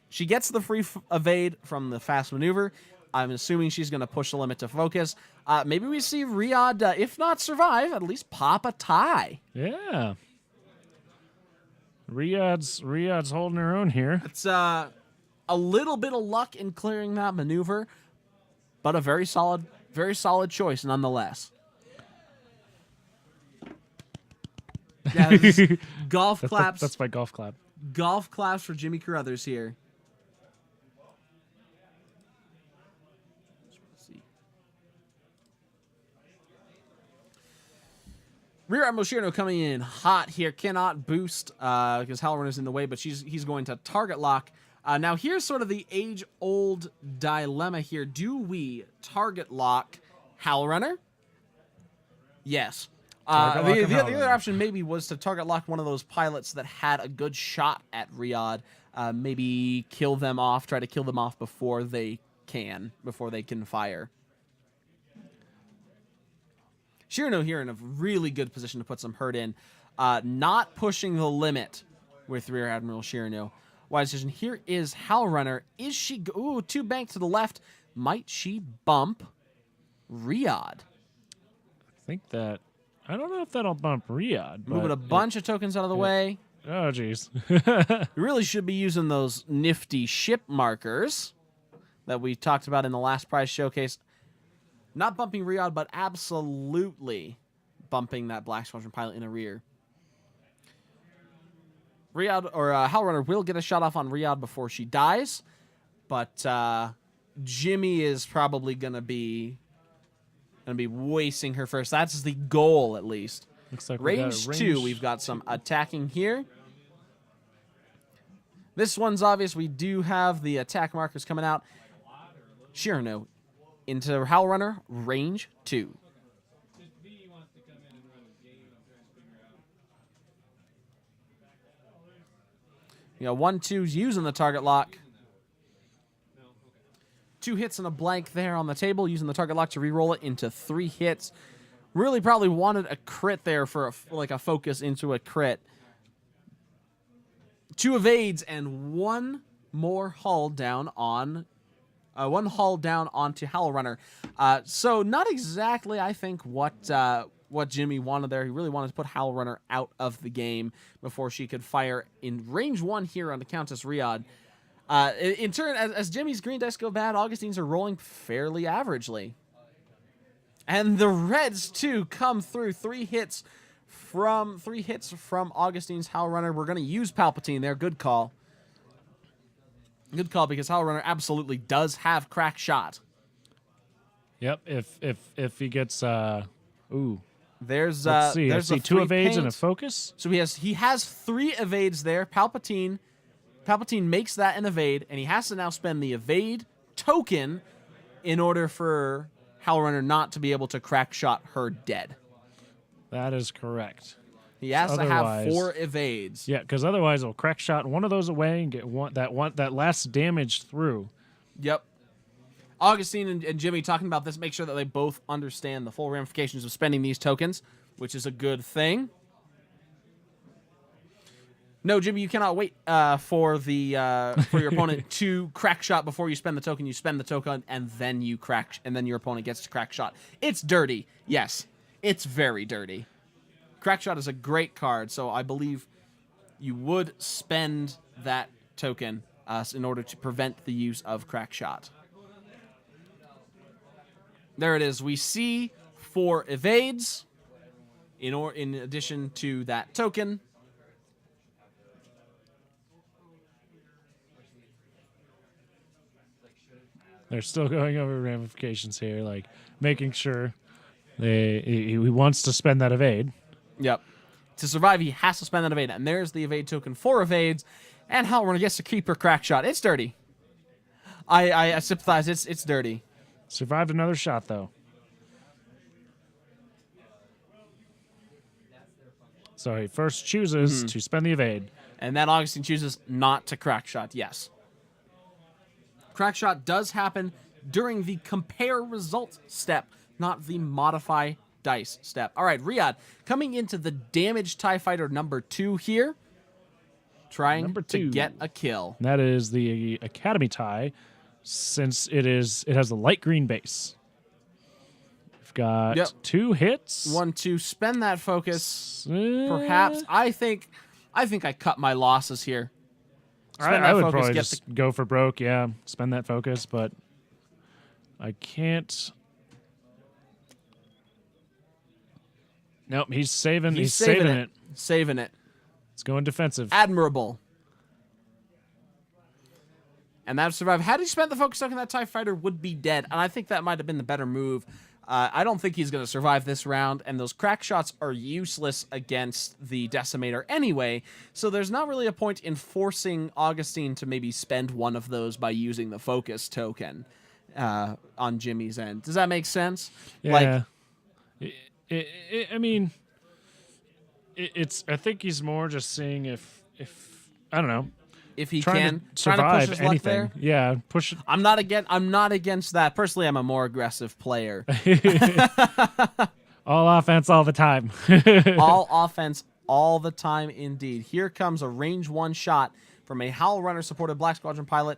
She gets the free evade from the fast maneuver. I'm assuming she's going to push the limit to focus. Maybe we see Riyadh, if not survive, at least pop a tie. Yeah. Riyadh's holding her own here. It's a little bit of luck in clearing that maneuver, but a very solid choice nonetheless. Yeah, golf claps. That's my golf clap. golf claps for Jimmy Caruthers here. Rear Admiral Shirno coming in hot here. Cannot boost because Halloran's in the way, but he's going to target lock. Now, here's sort of the age-old dilemma here. Do we target lock Howlrunner? Yes. The other option maybe was to target lock one of those pilots that had a good shot at Riyadh. Maybe kill them off, try to kill them off before they can fire. Shirno here in a really good position to put some hurt in. Not pushing the limit with Rear Admiral Shirno. Wise decision. Here is Howlrunner. Is she... Ooh, 2 bank to the left. Might she bump Riyadh? I think that... I don't know if that'll bump Riyadh. Moving a bunch of tokens out of the way. Oh, jeez. We really should be using those nifty ship markers that we talked about in the last prize showcase. Not bumping Riyadh, but absolutely bumping that Black Squadron pilot in the rear. Riyadh or Howlrunner will get a shot off on Riyadh before she dies, but Jimmy is probably gonna be wasting her first. That's the goal, at least. Looks like range 2. We've got some attacking here. This one's obvious. We do have the attack markers coming out. Shirno into Howlrunner, range 2. You know, 1-2's using the target lock. 2 hits and a blank there on the table, using the target lock to re-roll it into 3 hits. Really probably wanted a crit there for a focus into a crit. 2 evades and 1 more hull down on... 1 hull down onto Howlrunner. So not exactly, I think, what Jimmy wanted there. He really wanted to put Howlrunner out of the game before she could fire in range 1 here on the Countess Riyadh. In turn, as Jimmy's green dice go bad, Augustine's are rolling fairly averagely. And the Reds, too, come through. 3 hits from Augustine's Howlrunner. We're going to use Palpatine there. Good call. Good call, because Howlrunner absolutely does have crack shot. Yep, if he gets ooh. There's Let's see. there's I see 2 evades and a focus. So he has 3 evades there. Palpatine makes that an evade, and he has to now spend the evade token in order for Howlrunner not to be able to crack shot her dead. That is correct. He has to have 4 evades. Yeah, because otherwise it'll crack shot one of those away and get that last damage through. Yep. Augustine and Jimmy talking about this, make sure that they both understand the full ramifications of spending these tokens, which is a good thing. No, Jimmy, you cannot wait for your opponent to crack shot before you spend the token. You spend the token and then you crack, and then your opponent gets to crack shot. It's dirty. Yes, it's very dirty. Crackshot is a great card, so I believe you would spend that token in order to prevent the use of Crackshot. There it is. We see 4 evades in addition to that token. They're still going over ramifications here, like making sure he wants to spend that evade. Yep. To survive, he has to spend that evade. And there's the evade token, 4 evades. And Howlrunner gets to keep her crack shot. It's dirty. I sympathize. It's dirty. Survived another shot, though. So he first chooses to spend the evade. And then Augustine chooses not to crack shot. Yes. Crack shot does happen during the compare result step, not the modify dice step. All right, Riyadh coming into the damaged TIE Fighter number 2 here, trying to get a kill. That is the Academy TIE, since it has a light green base. We've got 2 hits. 1 to spend that focus. Perhaps I think I cut my losses here. I would probably just go for broke. Yeah, spend that focus, but I can't. Nope, he's saving. He's saving it. Saving it. It's going defensive. Admirable. And that survived. Had he spent the focus token, that TIE fighter would be dead. And I think that might have been the better move. I don't think he's going to survive this round, and those crack shots are useless against the Decimator anyway, so there's not really a point in forcing Agustin to maybe spend one of those by using the focus token on Jimmy's end. Does that make sense? Yeah. I mean, it's. I think he's more just seeing if I don't know. If he trying can to survive push his luck anything. there. Yeah, push. I'm not against that. Personally, I'm a more aggressive player. All offense all the time. All offense all the time indeed. Here comes a range 1 shot from a Howl Runner supported Black Squadron pilot.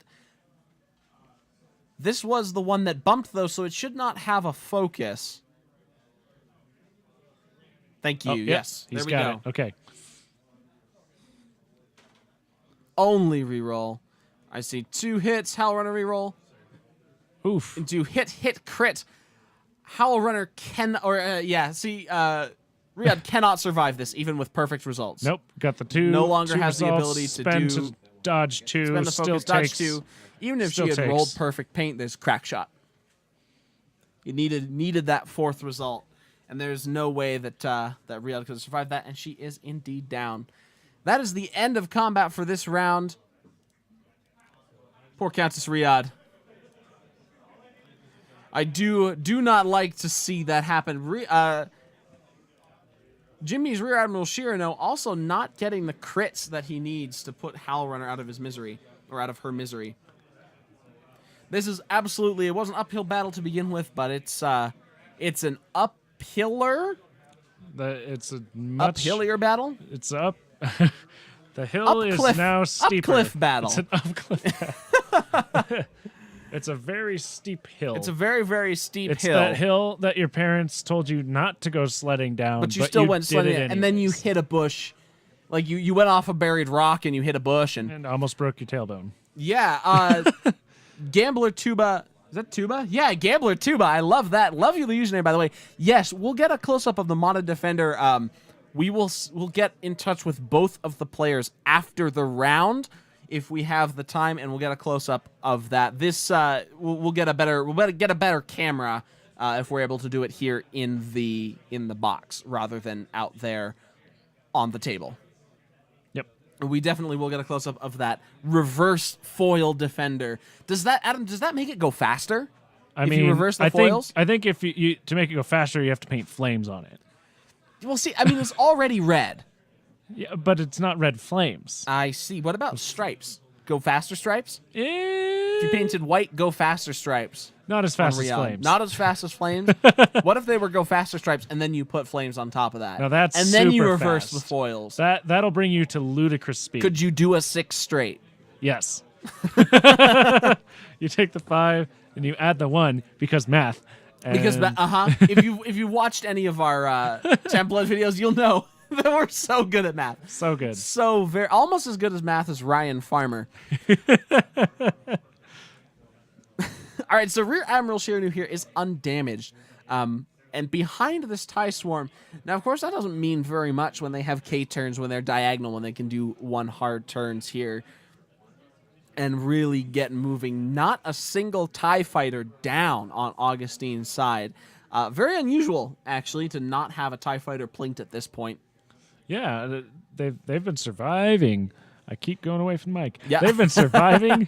This was the one that bumped though, so it should not have a focus. Thank you. Oh, yes. He's there we got go. it. Okay. Only reroll. I see 2 hits. Howl Runner reroll. Oof. Do hit crit. Howl Runner can Riyadh cannot survive this even with perfect results. Nope. Got the 2. No longer 2 has the results, ability to spend do to dodge 2. spend the Still focus, takes dodge 2. Even if she still had takes. rolled perfect paint, there's crack shot. You needed that 4th result, and there's no way that Riyadh could have survived that, and she is indeed down. That is the end of combat for this round. Poor Countess Riyadh. I do not like to see that happen. Jimmy's Rear Admiral Shirano also not getting the crits that he needs to put Howl Runner out of his misery, or out of her misery. This is absolutely, it was an uphill battle to begin with, but it's an uphiller. It's a much Uphillier battle. It's up. The hill is now steeper. Upcliff battle. It's an upcliff battle. It's a very steep hill. It's a very, very steep It's hill. that hill that your parents told you not to go sledding down, but you still went did sledding, it and then you anyways. hit a bush. Like you went off a buried rock and you hit a bush and almost broke your tailbone. Yeah. Gambler Tuba. Is that Tuba? Yeah, Gambler Tuba. I love that. Love you, the username, by the way. Yes, we'll get a close-up of the modded defender. We'll get in touch with both of the players after the round if we have the time, and we'll get a close-up of that. This we'll get a better camera if we're able to do it here in the box rather than out there on the table. Yep. We definitely will get a close-up of that reverse foil defender. Does that, Adam, does that make it go faster? I if mean, you reverse the foils? I think if you to make it go faster, you have to paint flames on it. Well, see, I mean, it's already red. Yeah, but it's not red flames. I see. What about stripes? Go faster stripes? Eh, If you painted white, go faster stripes. not as fast as Unreal. flames. Not as fast as flames. What if they were go faster stripes and then you put flames on top of that? Now that's and then you super reverse fast. the foils. That'll bring you to ludicrous speed. Could you do a 6 straight? Yes. You take the 5 and you add the 1 because math. Because And- if you watched any of our template videos, you'll know that we're so good at math. so good. So very almost as good as math as Ryan Farmer. All right, so Rear Admiral Shiranu here is undamaged. And behind this TIE swarm, now of course that doesn't mean very much when they have K turns, when they're diagonal, when they can do 1 hard turns here and really get moving. Not a single TIE fighter down on Augustin's side. Very unusual, actually, to not have a TIE fighter plinked at this point. Yeah, they've been surviving. I keep going away from Mike. Yeah. They've been surviving.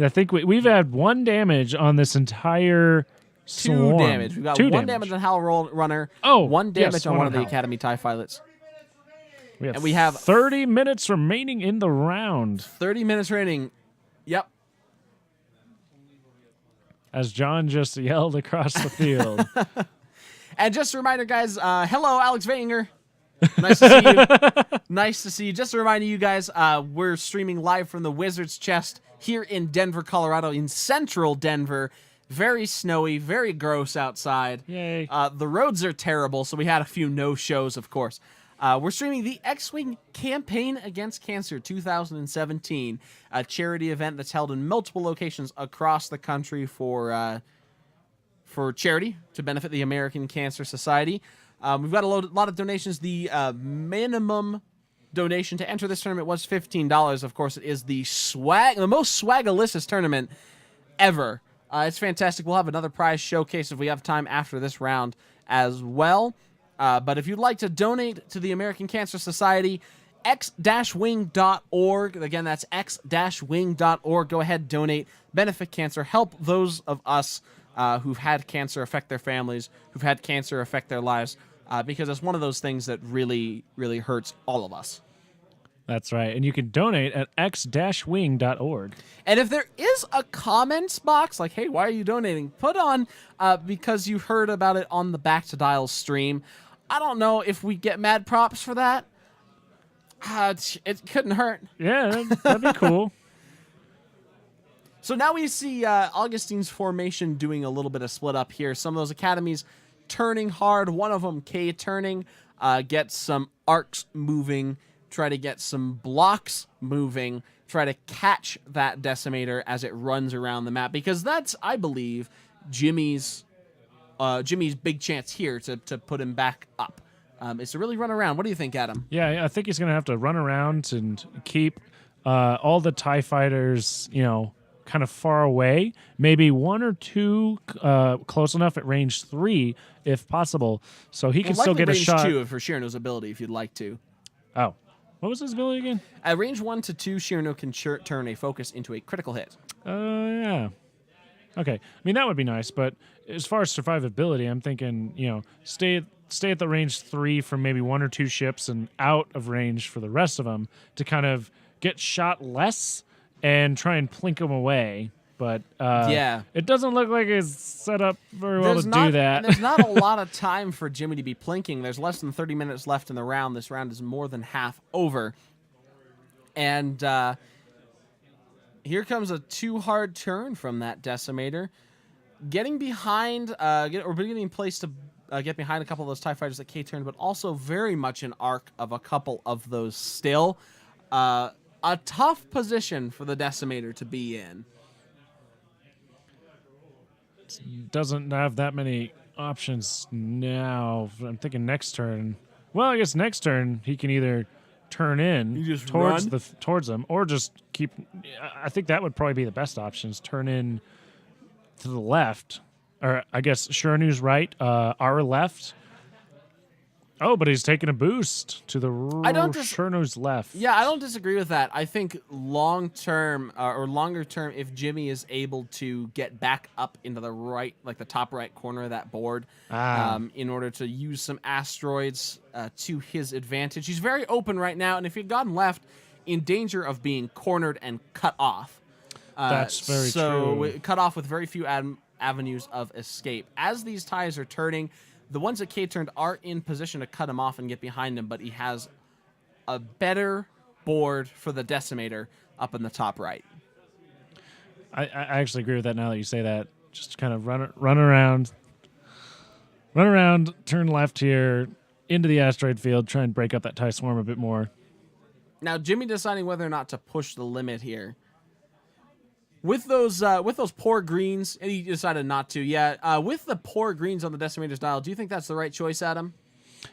I think we've had 1 damage on this entire 2 swarm. damage. We've got 2 1 damage on Howl Runner. Oh, 1 damage yes, on one one on of the Howl. Academy TIE pilots. And we have 30 minutes remaining in the round. 30 minutes remaining. Yep. As John just yelled across the field. And just a reminder, guys, hello, Alex Vanger. Nice to see you. Nice to see you. Just a reminder, you guys, we're streaming live from the Wizard's Chest here in Denver, Colorado, in central Denver. Very snowy, very gross outside. Yay. The roads are terrible, so we had a few no-shows, of course. We're streaming the X-Wing Campaign Against Cancer 2017, a charity event that's held in multiple locations across the country for charity to benefit the American Cancer Society. We've got a lot of donations. The minimum donation to enter this tournament was $15. Of course, it is the most swagalicious tournament ever. It's fantastic. We'll have another prize showcase if we have time after this round as well. But if you'd like to donate to the American Cancer Society, x-wing.org. Again, that's x-wing.org. Go ahead, donate, benefit cancer, help those of us who've had cancer affect their families, who've had cancer affect their lives, because it's one of those things that really, really hurts all of us. That's right. And you can donate at x-wing.org. And if there is a comments box, like, hey, why are you donating? Put on because you heard about it on the Back to Dial stream. I don't know if we get mad props for that. It couldn't hurt. Yeah, that'd be cool. So now we see Augustin's formation doing a little bit of split up here. Some of those academies turning hard. One of them, K, turning. Get some arcs moving. Try to get some blocks moving. Try to catch that decimator as it runs around the map. Because that's, I believe, Jimmy's big chance here to put him back up. Is to really run around. What do you think, Adam? Yeah, I think he's going to have to run around and keep all the TIE fighters, kind of far away. Maybe one or two close enough at range 3, if possible, so he can still get a shot. Range 2 for Shirano's ability, if you'd like to. Oh. What was his ability again? At range 1 to 2, Shirano can turn a focus into a critical hit. Yeah. Okay. I mean, that would be nice, but as far as survivability, I'm thinking, stay at the range 3 for maybe 1 or 2 ships and out of range for the rest of them to kind of get shot less and try and plink them away. But it doesn't look like it's set up very well to do that. There's not a lot of time for Jimmy to be plinking. There's less than 30 minutes left in the round. This round is more than half over. And here comes a too hard turn from that decimator. Getting behind, getting placed to get behind a couple of those TIE fighters that K turned, but also very much an arc of a couple of those still. A tough position for the decimator to be in. Doesn't have that many options now. I'm thinking next turn. Well, I guess next turn he can either turn in towards them or just keep. I think that would probably be the best options. Turn in to the left, or I guess Shirano's right, our left. Oh, but he's taking a boost to the Shirano's left. Yeah, I don't disagree with that. I think long term or longer term, if Jimmy is able to get back up into the right, like the top right corner of that board, in order to use some asteroids to his advantage, he's very open right now. And if he'd gone left, in danger of being cornered and cut off. That's very true. So cut off with very few avenues of escape. As these ties are turning, the ones that K turned are in position to cut him off and get behind him, but he has a better board for the decimator up in the top right. I actually agree with that now that you say that. Just kind of run around, turn left here into the asteroid field, try and break up that TIE swarm a bit more. Now, Jimmy deciding whether or not to push the limit here. With those poor greens, and he decided not to. Yeah, with the poor greens on the decimator's dial, do you think that's the right choice, Adam?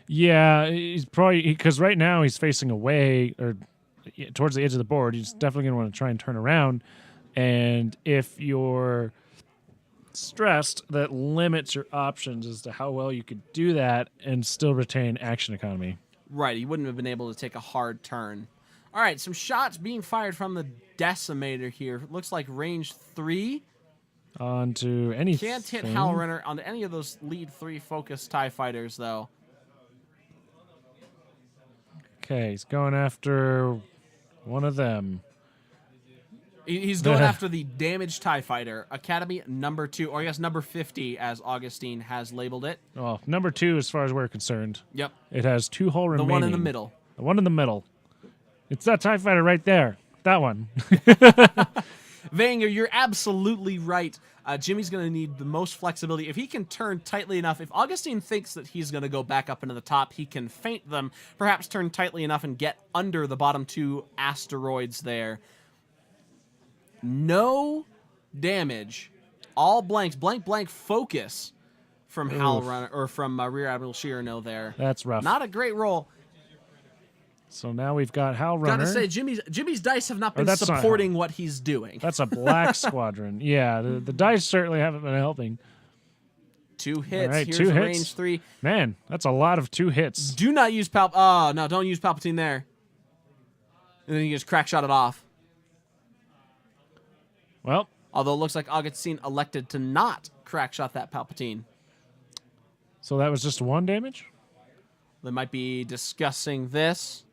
Yeah, he's probably because right now he's facing away or towards the edge of the board. He's definitely going to want to try and turn around. And if you're stressed, that limits your options as to how well you could do that and still retain action economy. Right, he wouldn't have been able to take a hard turn. All right, some shots being fired from the decimator here. Looks like range 3. Onto anything. Can't hit Howlrunner onto any of those lead 3 focused TIE fighters, though. Okay, he's going after one of them. He's going after the damaged TIE fighter, Academy number 2, or I guess number 50, as Augustine has labeled it. Well, number 2 as far as we're concerned. Yep. It has 2 hull remaining. The one in the middle. The one in the middle. It's that TIE fighter right there. That one. Vanger, you're absolutely right. Jimmy's going to need the most flexibility. If he can turn tightly enough, if Augustine thinks that he's going to go back up into the top, he can feint them, perhaps turn tightly enough and get under the bottom 2 asteroids there. No damage. All blanks. Blank focus from Howlrunner, or from Rear Admiral Shirano there. That's rough. Not a great roll. So now we've got Hal Runner. Gotta say, Jimmy's dice have not been that's not supporting what he's doing. That's a black squadron. Yeah, the dice certainly haven't been helping. 2 hits. All right, Here's 2 a hits. range 3. Man, that's a lot of 2 hits. Do not use Oh, no, don't use Palpatine there. And then you just crack shot it off. Well, Although it looks like Agustin elected to not crack shot that Palpatine. so that was just 1 damage? They might be discussing this.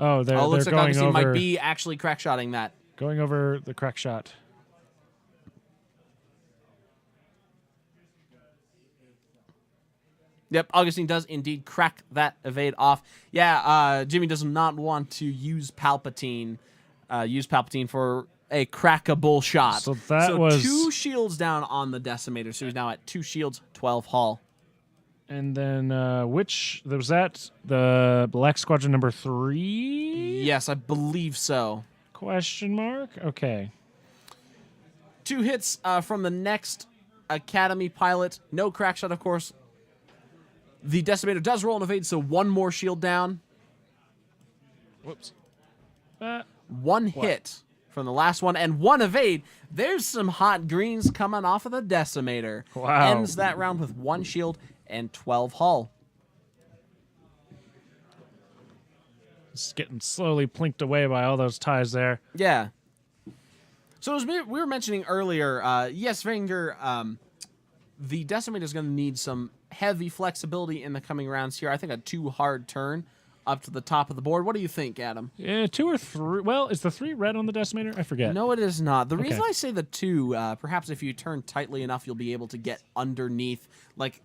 Oh, they're Looks like going Agustin over, might be actually crack shotting that. going over the crack shot. Yep, Agustin does indeed crack that evade off. Yeah, Jimmy does not want to use Palpatine. Use Palpatine for a crackable shot. So that was 2 shields down on the Decimator. So he's now at 2 shields, 12 hull. And then which was that? The Black Squadron number 3? Yes, I believe so. Question mark? Okay. 2 hits from the next Academy pilot. No crack shot, of course. The Decimator does roll an evade, so 1 more shield down. Whoops. 1 hit from the last one, and 1 evade. There's some hot greens coming off of the Decimator. Wow. Ends that round with 1 shield and 12 hull. It's getting slowly plinked away by all those ties there. Yeah. So as we were mentioning earlier, yes, Wenger, the Decimator is going to need some heavy flexibility in the coming rounds here. I think a 2 hard turn up to the top of the board. What do you think, Adam? Yeah, 2 or 3. Well, is the 3 red on the Decimator? I forget. No, it is not. The reason Okay. I say the 2, perhaps if you turn tightly enough, you'll be able to get underneath, like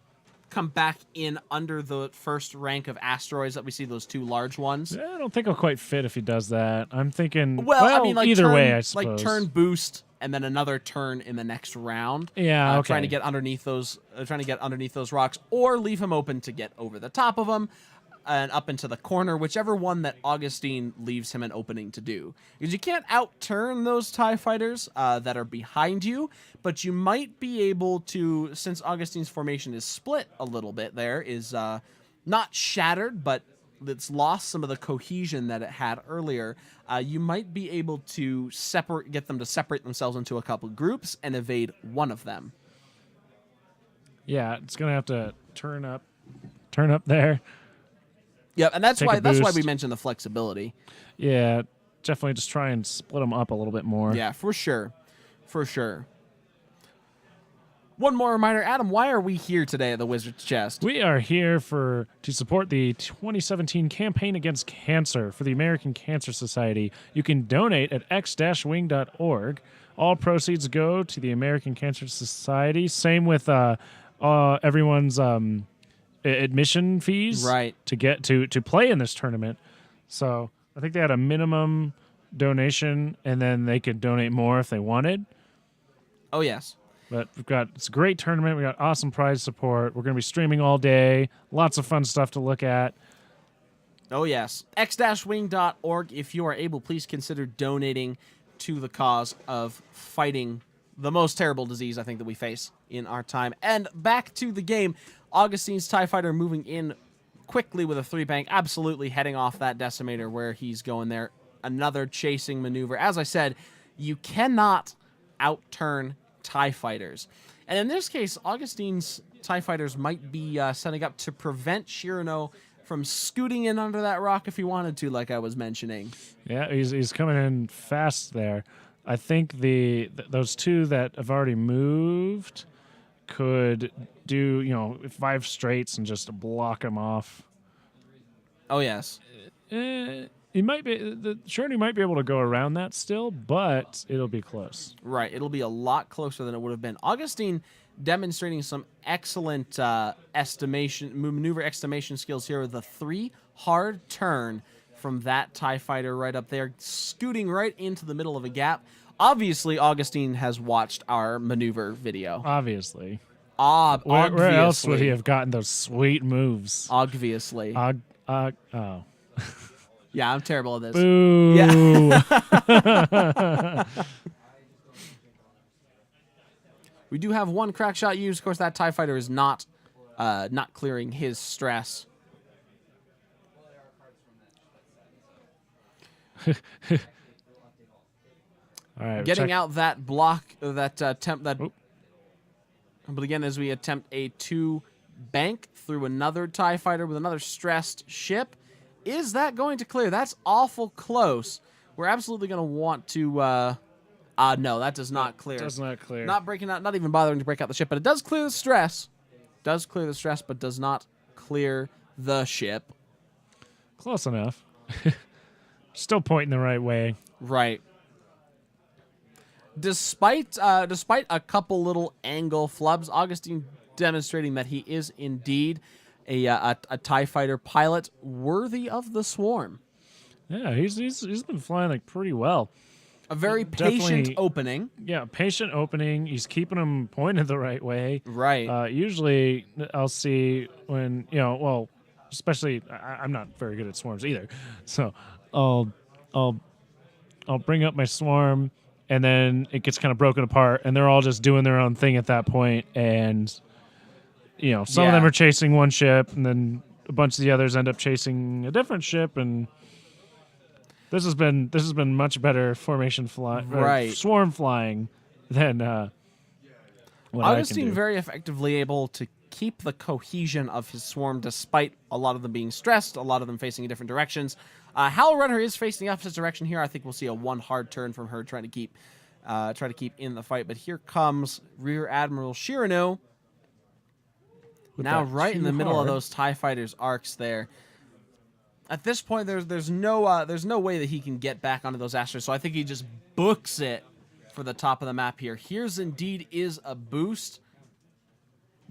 come back in under the first rank of asteroids that we see, those 2 large ones. I don't think he'll quite fit if he does that. I'm thinking. Well, I mean, like either turn, way, I suppose. like turn boost and then another turn in the next round. Yeah, okay. Trying to get underneath those, rocks, or leave him open to get over the top of them and up into the corner, whichever one that Agustin leaves him an opening to do. Because you can't outturn those TIE fighters that are behind you, but you might be able to, since Augustin's formation is split a little bit there, is not shattered, but it's lost some of the cohesion that it had earlier, you might be able to get them to separate themselves into a couple groups and evade one of them. Yeah, it's gonna have to turn up there. Yeah, and that's Take why a boost. we mentioned the flexibility. Yeah, definitely just try and split them up a little bit more. Yeah, for sure. For sure. One more reminder, Adam, why are we here today at the Wizard's Chest? We are here to support the 2017 campaign against cancer for the American Cancer Society. You can donate at x-wing.org. All proceeds go to the American Cancer Society. Same with everyone's admission fees, Right. to get to play in this tournament. So I think they had a minimum donation, and then they could donate more if they wanted. Oh, yes. But it's a great tournament. We got awesome prize support. We're going to be streaming all day. Lots of fun stuff to look at. Oh, yes. x-wing.org. If you are able, please consider donating to the cause of fighting the most terrible disease I think that we face in our time. And back to the game. Augustin's TIE Fighter moving in quickly with a 3-bank, absolutely heading off that Decimator where he's going there. Another chasing maneuver. As I said, you cannot outturn TIE Fighters. And in this case, Augustin's TIE Fighters might be setting up to prevent Shirano from scooting in under that rock if he wanted to, like I was mentioning. Yeah, he's coming in fast there. I think those 2 that have already moved could do 5 straights and just block him off. Oh, yes. He might be Shirley might be able to go around that still, but it'll be close. Right. It'll be a lot closer than it would have been. Augustin demonstrating some excellent maneuver estimation skills here with a 3 hard turn from that TIE Fighter right up there, scooting right into the middle of a gap. Obviously, Agustin has watched our maneuver video. Obviously. Obviously. Where else would he have gotten those sweet moves? Obviously. Oh. Yeah, I'm terrible at this. Boo. Yeah. We do have 1 crack shot used. Of course, that TIE Fighter is not not clearing his stress. All right, Getting check. out that block, that attempt, that. Oop. But again, as we attempt a 2 bank through another TIE fighter with another stressed ship, is that going to clear? That's awful close. We're absolutely going to want to. No, that does not clear. Does not clear. Not breaking out, not even bothering to break out the ship, but it does clear the stress. Does clear the stress, but does not clear the ship. Close enough. Still pointing the right way. Right. Despite a couple little angle flubs, Agustin demonstrating that he is indeed a TIE fighter pilot worthy of the swarm. Yeah, he's been flying like pretty well. A very patient Definitely- opening. Yeah, patient opening. He's keeping them pointed the right way. Right. Usually, I'll see when well, especially I'm not very good at swarms either, so I'll bring up my swarm, and then it gets kind of broken apart, and they're all just doing their own thing at that point, and some of them Yeah. are chasing one ship, and then a bunch of the others end up chasing a different ship, and this has been much better formation flying, Right. swarm flying than what I can Agustin do. very effectively able to keep the cohesion of his swarm despite a lot of them being stressed, a lot of them facing in different directions. Howl Runner is facing the opposite direction here. I think we'll see a one hard turn from her trying to keep in the fight. But here comes Rear Admiral Shirano. With Now that right in too the middle of hard. those TIE fighters arcs there. At this point, there's no way that he can get back onto those asters. So I think he just books it for the top of the map here. Here's indeed is a boost.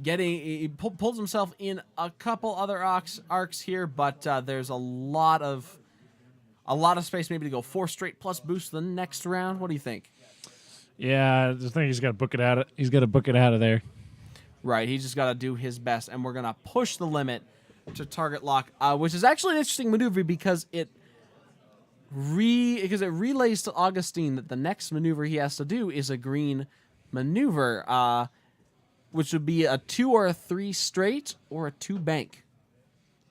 He pulls himself in a couple other arcs here, but there's a lot of space maybe to go 4 straight plus boost the next round. What do you think? Yeah, I think he's got to book it out. He's got to book it out of there. Right, he's just got to do his best, and we're gonna push the limit to target lock, which is actually an interesting maneuver because it relays to Agustin that the next maneuver he has to do is a green maneuver, which would be a 2 or a 3 straight or a 2 bank.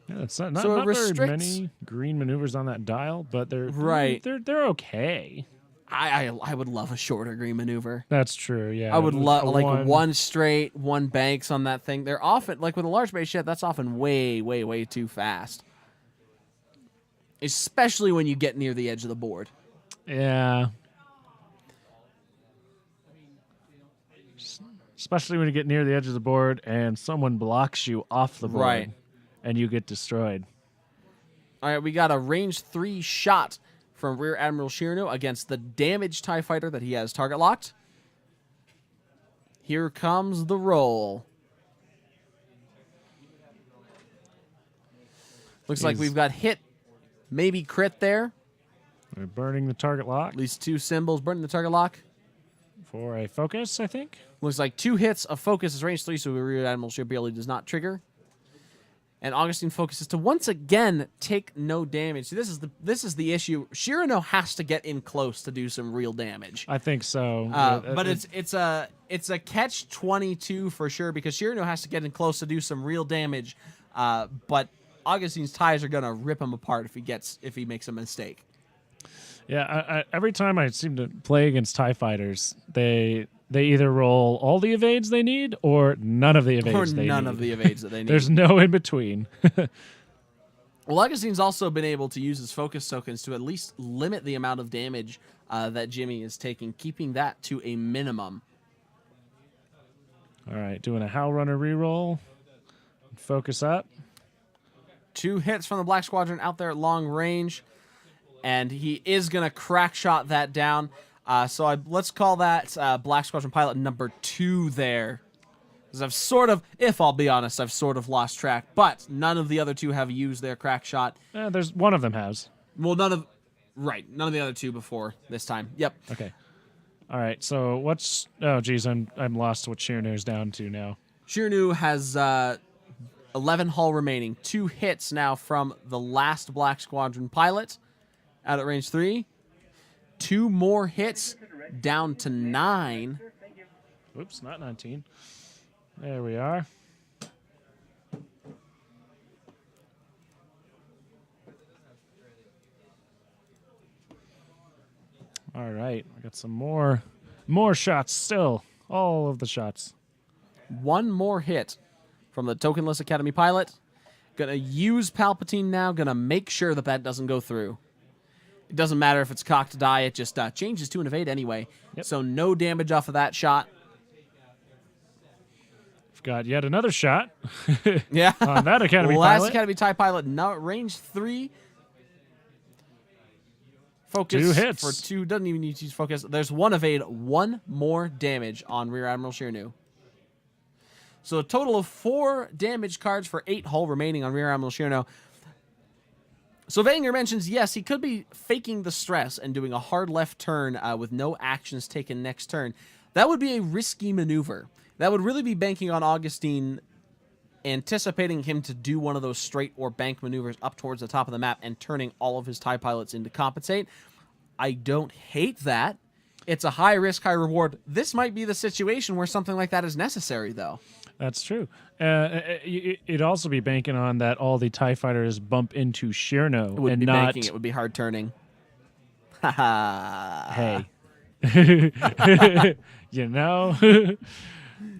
Yeah, it's not So it not very restricts- many green maneuvers on that dial, but they're Right. They're okay. I would love a shorter green maneuver. That's true. Yeah, I would love A like one straight, 1 banks on that thing. They're often like with a large base ship. That's often way too fast, especially when you get near the edge of the board. Yeah. Especially when you get near the edge of the board and someone blocks you off the board, Right. and you get destroyed. All right, we got a range 3 shot from Rear Admiral Shirano against the damaged TIE fighter that he has target locked. Here comes the roll. Looks like He's- we've got hit, maybe crit there. We're burning the target lock At least 2 symbols burning the target lock. for a focus, I think. Looks like 2 hits. A focus is range 3, so Rear Admiral ship ability does not trigger. And Agustin focuses to once again take no damage. See, this is the issue. Shirano has to get in close to do some real damage. I think so. But it's a catch-22 for sure because Shirano has to get in close to do some real damage. But Augustin's ties are gonna rip him apart if he makes a mistake. Yeah, every time I seem to play against TIE fighters, they either roll all the evades they need or none of the evades Or they none need. of the evades that they need. There's no in between. Well, Agustin's also been able to use his focus tokens to at least limit the amount of damage that Jimmy is taking, keeping that to a minimum. All right, doing a Howl Runner reroll. Focus up. 2 hits from the Black Squadron out there at long range, and he is going to crack shot that down. Let's call that Black Squadron pilot number 2 there. Because I'll be honest, I've sort of lost track. But none of the other 2 have used their crack shot. There's one of them has. Well, none of the other 2 before this time. Yep. Okay. All right. So what's? Oh, geez, I'm lost to what Sheernir's down to now. Shiranu has 11 hull remaining. 2 hits now from the last Black Squadron pilot out at range 3. 2 more hits down to 9. Oops, not 19. There we are. All right, I got some more shots still. All of the shots. One more hit from the tokenless Academy pilot. Gonna use Palpatine now. Gonna make sure that that doesn't go through. It doesn't matter if it's cocked to die. It just changes to an evade anyway. Yep. So no damage off of that shot. We've got yet another shot. Yeah. On that Academy Last pilot. Academy TIE pilot. No, range 3. Focus 2 hits. for 2. Doesn't even need to use focus. There's 1 evade. 1 more damage on Rear Admiral Shirnu. So a total of 4 damage cards for 8 hull remaining on Rear Admiral Shirnu. So Vanger mentions, yes, he could be faking the stress and doing a hard left turn with no actions taken next turn. That would be a risky maneuver. That would really be banking on Agustin, anticipating him to do one of those straight or bank maneuvers up towards the top of the map and turning all of his TIE pilots in to compensate. I don't hate that. It's a high risk, high reward. This might be the situation where something like that is necessary, though. That's true. It'd also be banking on that all the TIE fighters bump into Shirno It would and be not. banking. It would be hard turning. Haha. Hey. You know?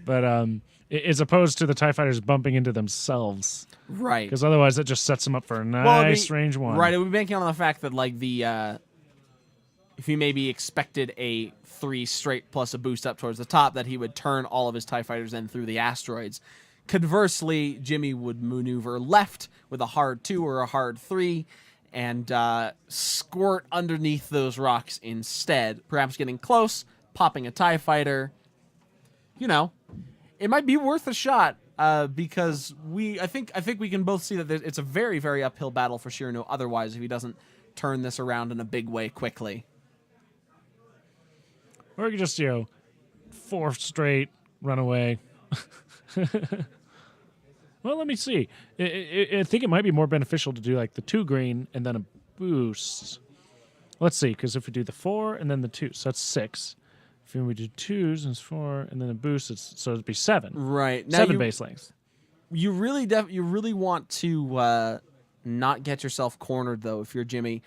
But as opposed to the TIE fighters bumping into themselves. Right. Because otherwise it just sets them up for a Well, it'd nice be- range 1. Right, it would be banking on the fact that, like, if he maybe expected a 3 straight plus a boost up towards the top, that he would turn all of his TIE fighters then through the asteroids. Conversely, Jimmy would maneuver left with a hard 2 or a hard 3 and squirt underneath those rocks instead, perhaps getting close, popping a TIE fighter. You know, it might be worth a shot because I think we can both see that it's a very, very uphill battle for Shirno otherwise if he doesn't turn this around in a big way quickly. Or you could just, 4 straight, run away. Well, let me see. I think it might be more beneficial to do like the 2 green and then a boost. Let's see, because if we do the 4 and then the 2, so that's 6. If we do 2s, it's 4, and then a boost, so it'd be 7. Right. Now 7 base lengths. You really want to not get yourself cornered, though, if you're Jimmy.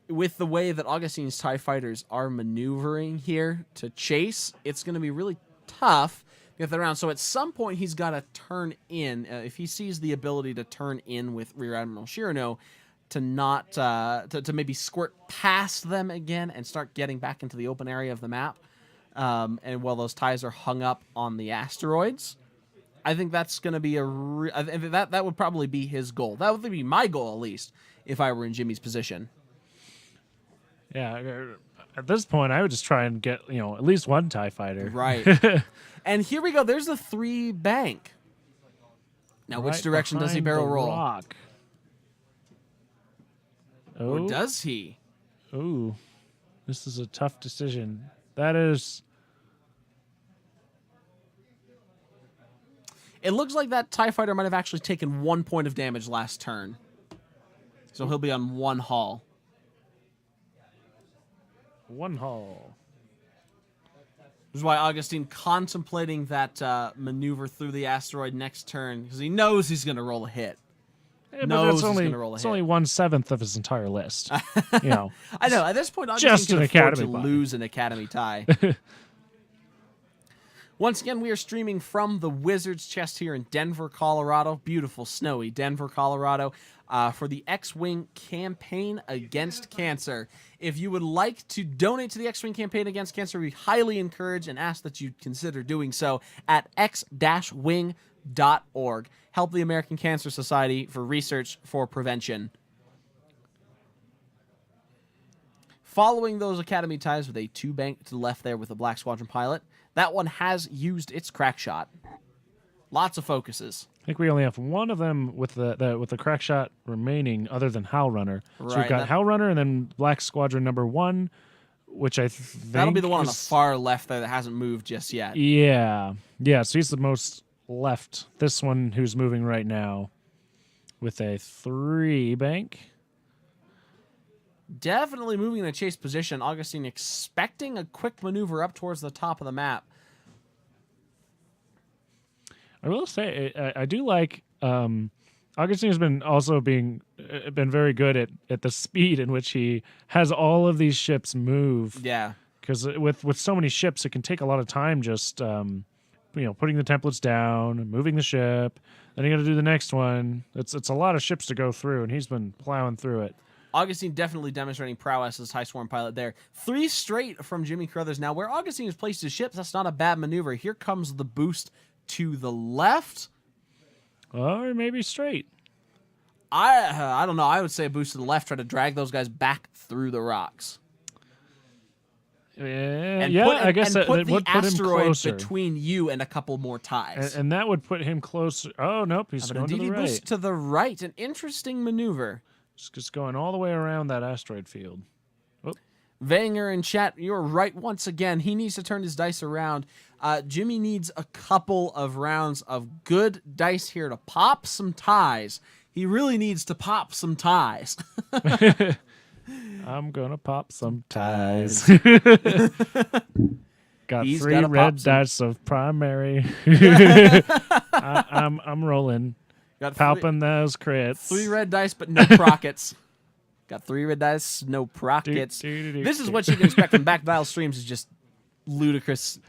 With the way that Augustin's TIE fighters are maneuvering here to chase, it's going to be really tough to get that around. So at some point, he's got to turn in. If he sees the ability to turn in with Rear Admiral Shirno, to not to maybe squirt past them again and start getting back into the open area of the map. And while those TIEs are hung up on the asteroids, I think that's going to be that would probably be his goal. That would be my goal, at least, if I were in Jimmy's position. Yeah, at this point, I would just try and get, at least 1 TIE fighter. Right. And here we go. There's the 3 bank. Now, which Right direction does he behind barrel the roll? rock. Or Oh, does he? ooh, this is a tough decision. That is. It looks like that TIE fighter might have actually taken 1 point of damage last turn. So he'll be on 1 hull. 1 hull. Which is why Augustine contemplating that maneuver through the asteroid next turn, because he knows he's going to roll a hit. Yeah, but knows that's he's only, gonna roll a it's hit. only 1/7 of his entire list. I know. At this point, Augustine Just can an afford Academy to buy. lose an Academy tie. Once again, we are streaming from the Wizard's Chest here in Denver, Colorado. Beautiful, snowy Denver, Colorado, for the X-Wing campaign against cancer. If you would like to donate to the X-Wing campaign against cancer, we highly encourage and ask that you consider doing so at x-wing.org. Help the American Cancer Society for research for prevention. Following those Academy ties with a 2 bank to the left there with a Black Squadron pilot, that one has used its crack shot. Lots of focuses. I think we only have 1 of them with the crack shot remaining, other than Howl Runner. So Right, we've got that- Howl Runner and then Black Squadron number 1, which I think That'll be the one on the is- far left there that hasn't moved just yet. Yeah, so he's the most left. This one who's moving right now with a 3 bank. Definitely moving in a chase position. Augustine expecting a quick maneuver up towards the top of the map. I will say I do like Augustine has been also been very good at the speed in which he has all of these ships move. Yeah. Because with so many ships, it can take a lot of time just putting the templates down, moving the ship, then you got to do the next one. It's a lot of ships to go through, and he's been plowing through it. Augustine definitely demonstrating prowess as high swarm pilot there. 3 straight from Jimmy Caruthers. Now, where Augustine has placed his ships, that's not a bad maneuver. Here comes the boost to the left. Or maybe straight. I don't know. I would say a boost to the left, try to drag those guys back through the rocks. I guess that put the would put him asteroid closer. between you and a couple more ties. And that would put him closer. Oh, nope, he's But going to indeed, the he right. boosts to the right. An interesting maneuver. Just going all the way around that asteroid field. Vanger in chat, you're right once again. He needs to turn his dice around. Jimmy needs a couple of rounds of good dice here to pop some ties. He really needs to pop some ties. I'm going to pop some ties. Got He's 3 gotta red pop some- dice of primary. I'm rolling. Got Palping those crits. 3 red dice, but no prockets. Got 3 red dice, no prockets. This is what you can expect from Back Dial streams, is just ludicrous.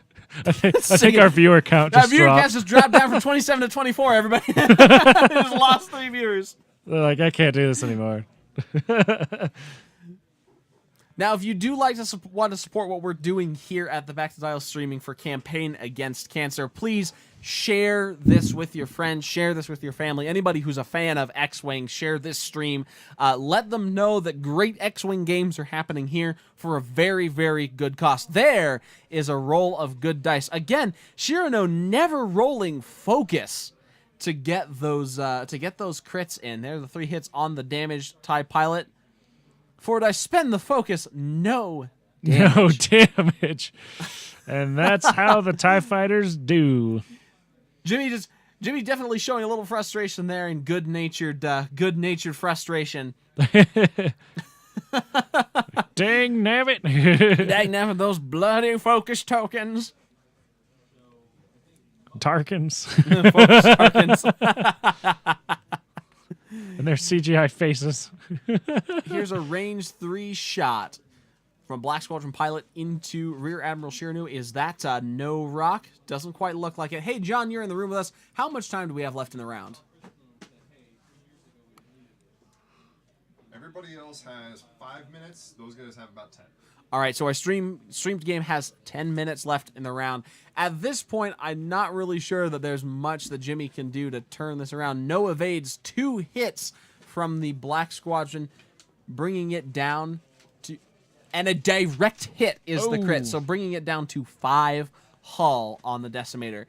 I think our viewer count That just viewer dropped. count just dropped down from 27 to 24, everybody. Just lost 3 viewers. They're like, I can't do this anymore. Now, if you do like to want to support what we're doing here at the Back to Dial streaming for Campaign Against Cancer, please share this with your friends, share this with your family. Anybody who's a fan of X-Wing, share this stream. Let them know that great X-Wing games are happening here for a very, very good cost. There is a roll of good dice. Again, Shirano never rolling focus to get those crits in. There are the 3 hits on the damaged TIE pilot. For I spend the focus, no damage. No damage. And that's how the TIE fighters do. Jimmy definitely showing a little frustration there, and good-natured frustration. Dang nabbit. Dang nabbit, those bloody focus tokens. Tarkins. Focus tokens. And their CGI faces. Here's a range 3 shot from Black Squadron pilot into Rear Admiral Shiranu. Is that no rock? Doesn't quite look like it. Hey, John, you're in the room with us. How much time do we have left in the round? Everybody else has 5 minutes. Those guys have about 10. All right, so our streamed game has 10 minutes left in the round. At this point, I'm not really sure that there's much that Jimmy can do to turn this around. No evades, 2 hits from the Black Squadron, bringing it down to... And a direct hit is the crit, so bringing it down to 5 hull on the Decimator.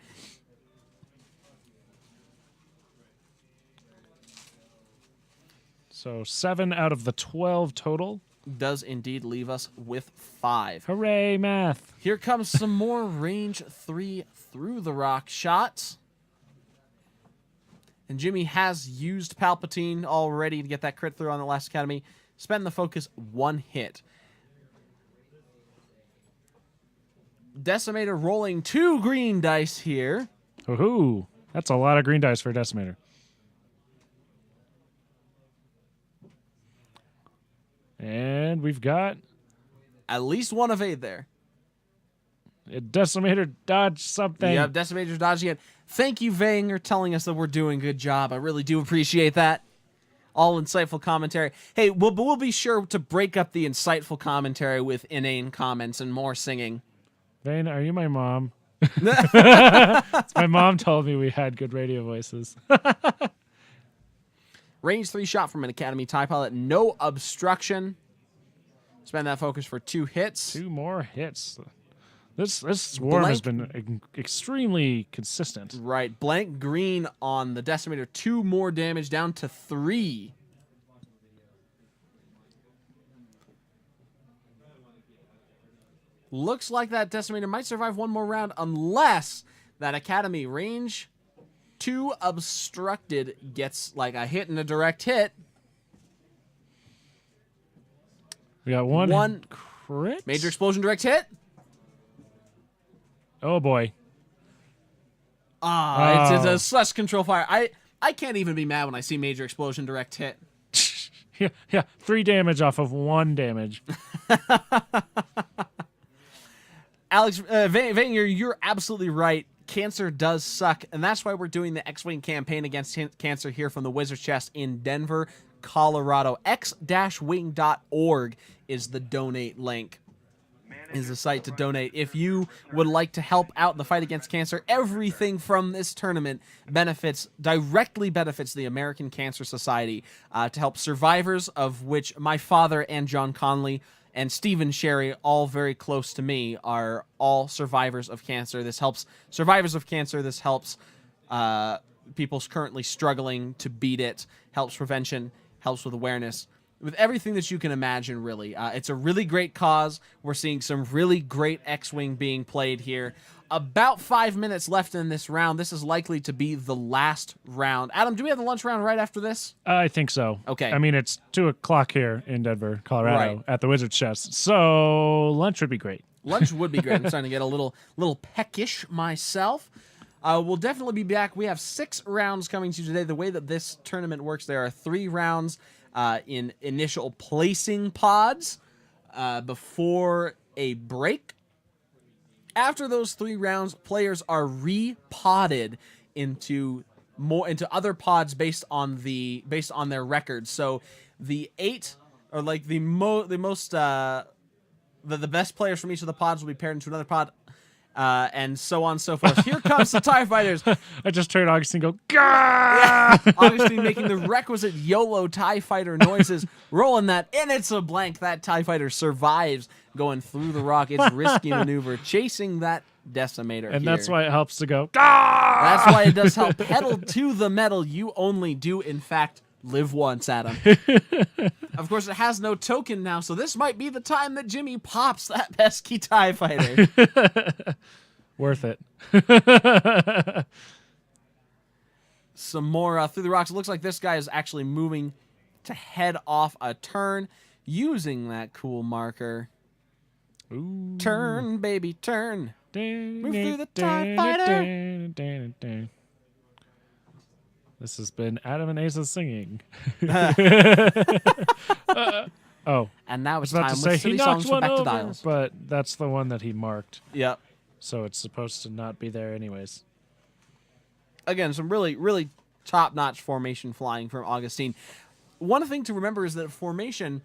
So 7 out of the 12 total. Does indeed leave us with 5. Hooray, math. Here comes some more range 3 through the rock shots. And Jimmy has used Palpatine already to get that crit through on the last Academy. Spend the focus, 1 hit. Decimator rolling 2 green dice here. Woohoo. That's a lot of green dice for a Decimator. And we've got At least 1 evade there. a Decimator dodge something. Yep, Decimator's dodging it. Thank you, Vanger, telling us that we're doing a good job. I really do appreciate that. All insightful commentary. Hey, we'll be sure to break up the insightful commentary with inane comments and more singing. Vane, are you my mom? My mom told me we had good radio voices. Range 3 shot from an Academy TIE pilot. No obstruction. Spend that focus for 2 hits. 2 more hits. This swarm has been extremely consistent. Right. Blank green on the Decimator. 2 more damage down to 3. Looks like that Decimator might survive 1 more round unless that Academy range 2 obstructed gets like a hit and a direct hit. We got one crit. Major explosion direct hit. Oh boy. It's a slush control fire. I can't even be mad when I see major explosion direct hit. Yeah, 3 damage off of 1 damage. Alex Vanger, you're absolutely right. Cancer does suck, and that's why we're doing the X-Wing campaign against cancer here from the Wizard's Chest in Denver, Colorado. x-wing.org is the donate link. Is the site to donate. If you would like to help out in the fight against cancer, everything from this tournament directly benefits the American Cancer Society to help survivors, of which my father and John Conley and Stephen Sherry, all very close to me, are all survivors of cancer. This helps survivors of cancer. This helps people currently struggling to beat it, helps prevention, helps with awareness. With everything that you can imagine, really. It's a really great cause. We're seeing some really great X-Wing being played here. About 5 minutes left in this round. This is likely to be the last round. Adam, do we have the lunch round right after this? I think so. Okay. I mean, it's 2 o'clock here in Denver, Colorado, Right. at the Wizard's Chest. So lunch would be great. Lunch would be great. I'm starting to get a little peckish myself. We'll definitely be back. We have 6 rounds coming to you today. The way that this tournament works, there are 3 rounds in initial placing pods before a break. After those 3 rounds, players are re-podded into other pods based on their records. So the 8 or like the best players from each of the pods will be paired into another pod. And so on and so forth. Here comes the TIE Fighters. I just heard Agustin go, Gah! Augustine making the requisite YOLO TIE Fighter noises, rolling that, and it's a blank. That TIE Fighter survives going through the rock. It's risky maneuver, chasing that Decimator. And here. that's why it helps to go, Gah! That's why it does help. Pedal to the metal. You only do, in fact, live once, Adam. Of course, it has no token now, so this might be the time that Jimmy pops that pesky TIE Fighter. Worth it. Some more through the rocks. It looks like this guy is actually moving to head off a turn using that cool marker. Ooh. Turn, baby, turn. Move through the TIE Fighter. This has been Adam and Asa's singing. Oh, And now it's I was about time to say with he city knocked songs from one Back to over, Dials. but that's the one that he marked, Yep. so it's supposed to not be there anyways. Again, some really, really top-notch formation flying from Agustin. One thing to remember is that formation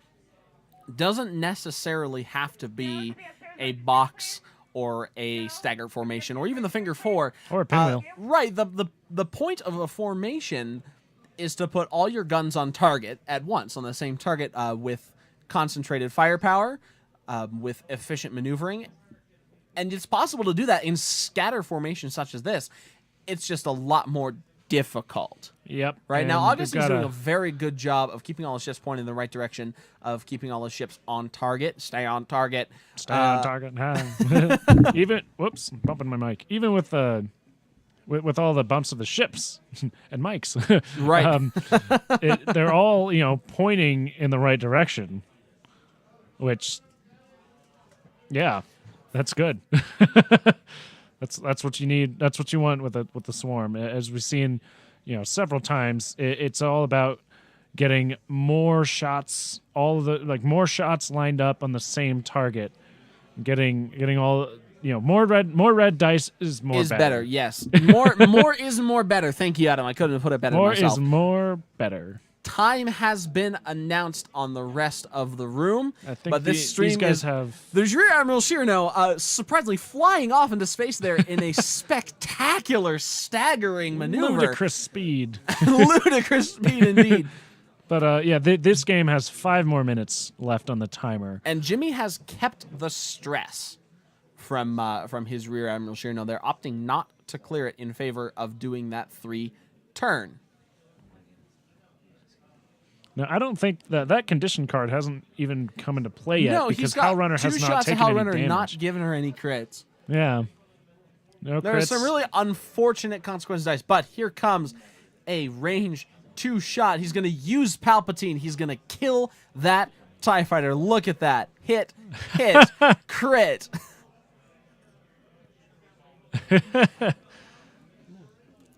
doesn't necessarily have to be a box or a stagger formation, or even the finger 4. Or a pinwheel. Right. The point of a formation is to put all your guns on target at once, on the same target, with concentrated firepower, with efficient maneuvering. And it's possible to do that in scatter formations such as this. It's just a lot more difficult. Yep. Right and now, you've Augustin's gotta- doing a very good job of keeping all his ships pointed in the right direction, of keeping all his ships on target. Stay on target. Stay on target. Even whoops, I'm bumping my mic. Even with with all the bumps of the ships and mics, Right. they're all pointing in the right direction, which, yeah, that's good. That's what you need. That's what you want with the swarm. As we've seen, several times, it's all about getting more shots, more shots lined up on the same target. Getting all more red dice is better. Yes, more is more better. Thank you, Adam. I couldn't have put it better More myself. is more better. Time has been announced on the rest of the room, I think but this stream these guys have. There's Rear Admiral Shirno, surprisingly flying off into space there in a spectacular, staggering maneuver. Ludicrous speed. Ludicrous speed indeed. But this game has 5 more minutes left on the timer. And Jimmy has kept the stress from his Rear Admiral Shirno. They're opting not to clear it in favor of doing that 3 turn. Now, I don't think that condition card hasn't even come into play yet No, because he's got Hell Runner 2 has not shots of taken Hell any Runner, damage. not giving her any crits. Yeah. No There are crits. some really unfortunate consequences dice, but here comes a range 2 shot. He's going to use Palpatine. He's going to kill that TIE Fighter. Look at that. Hit, crit.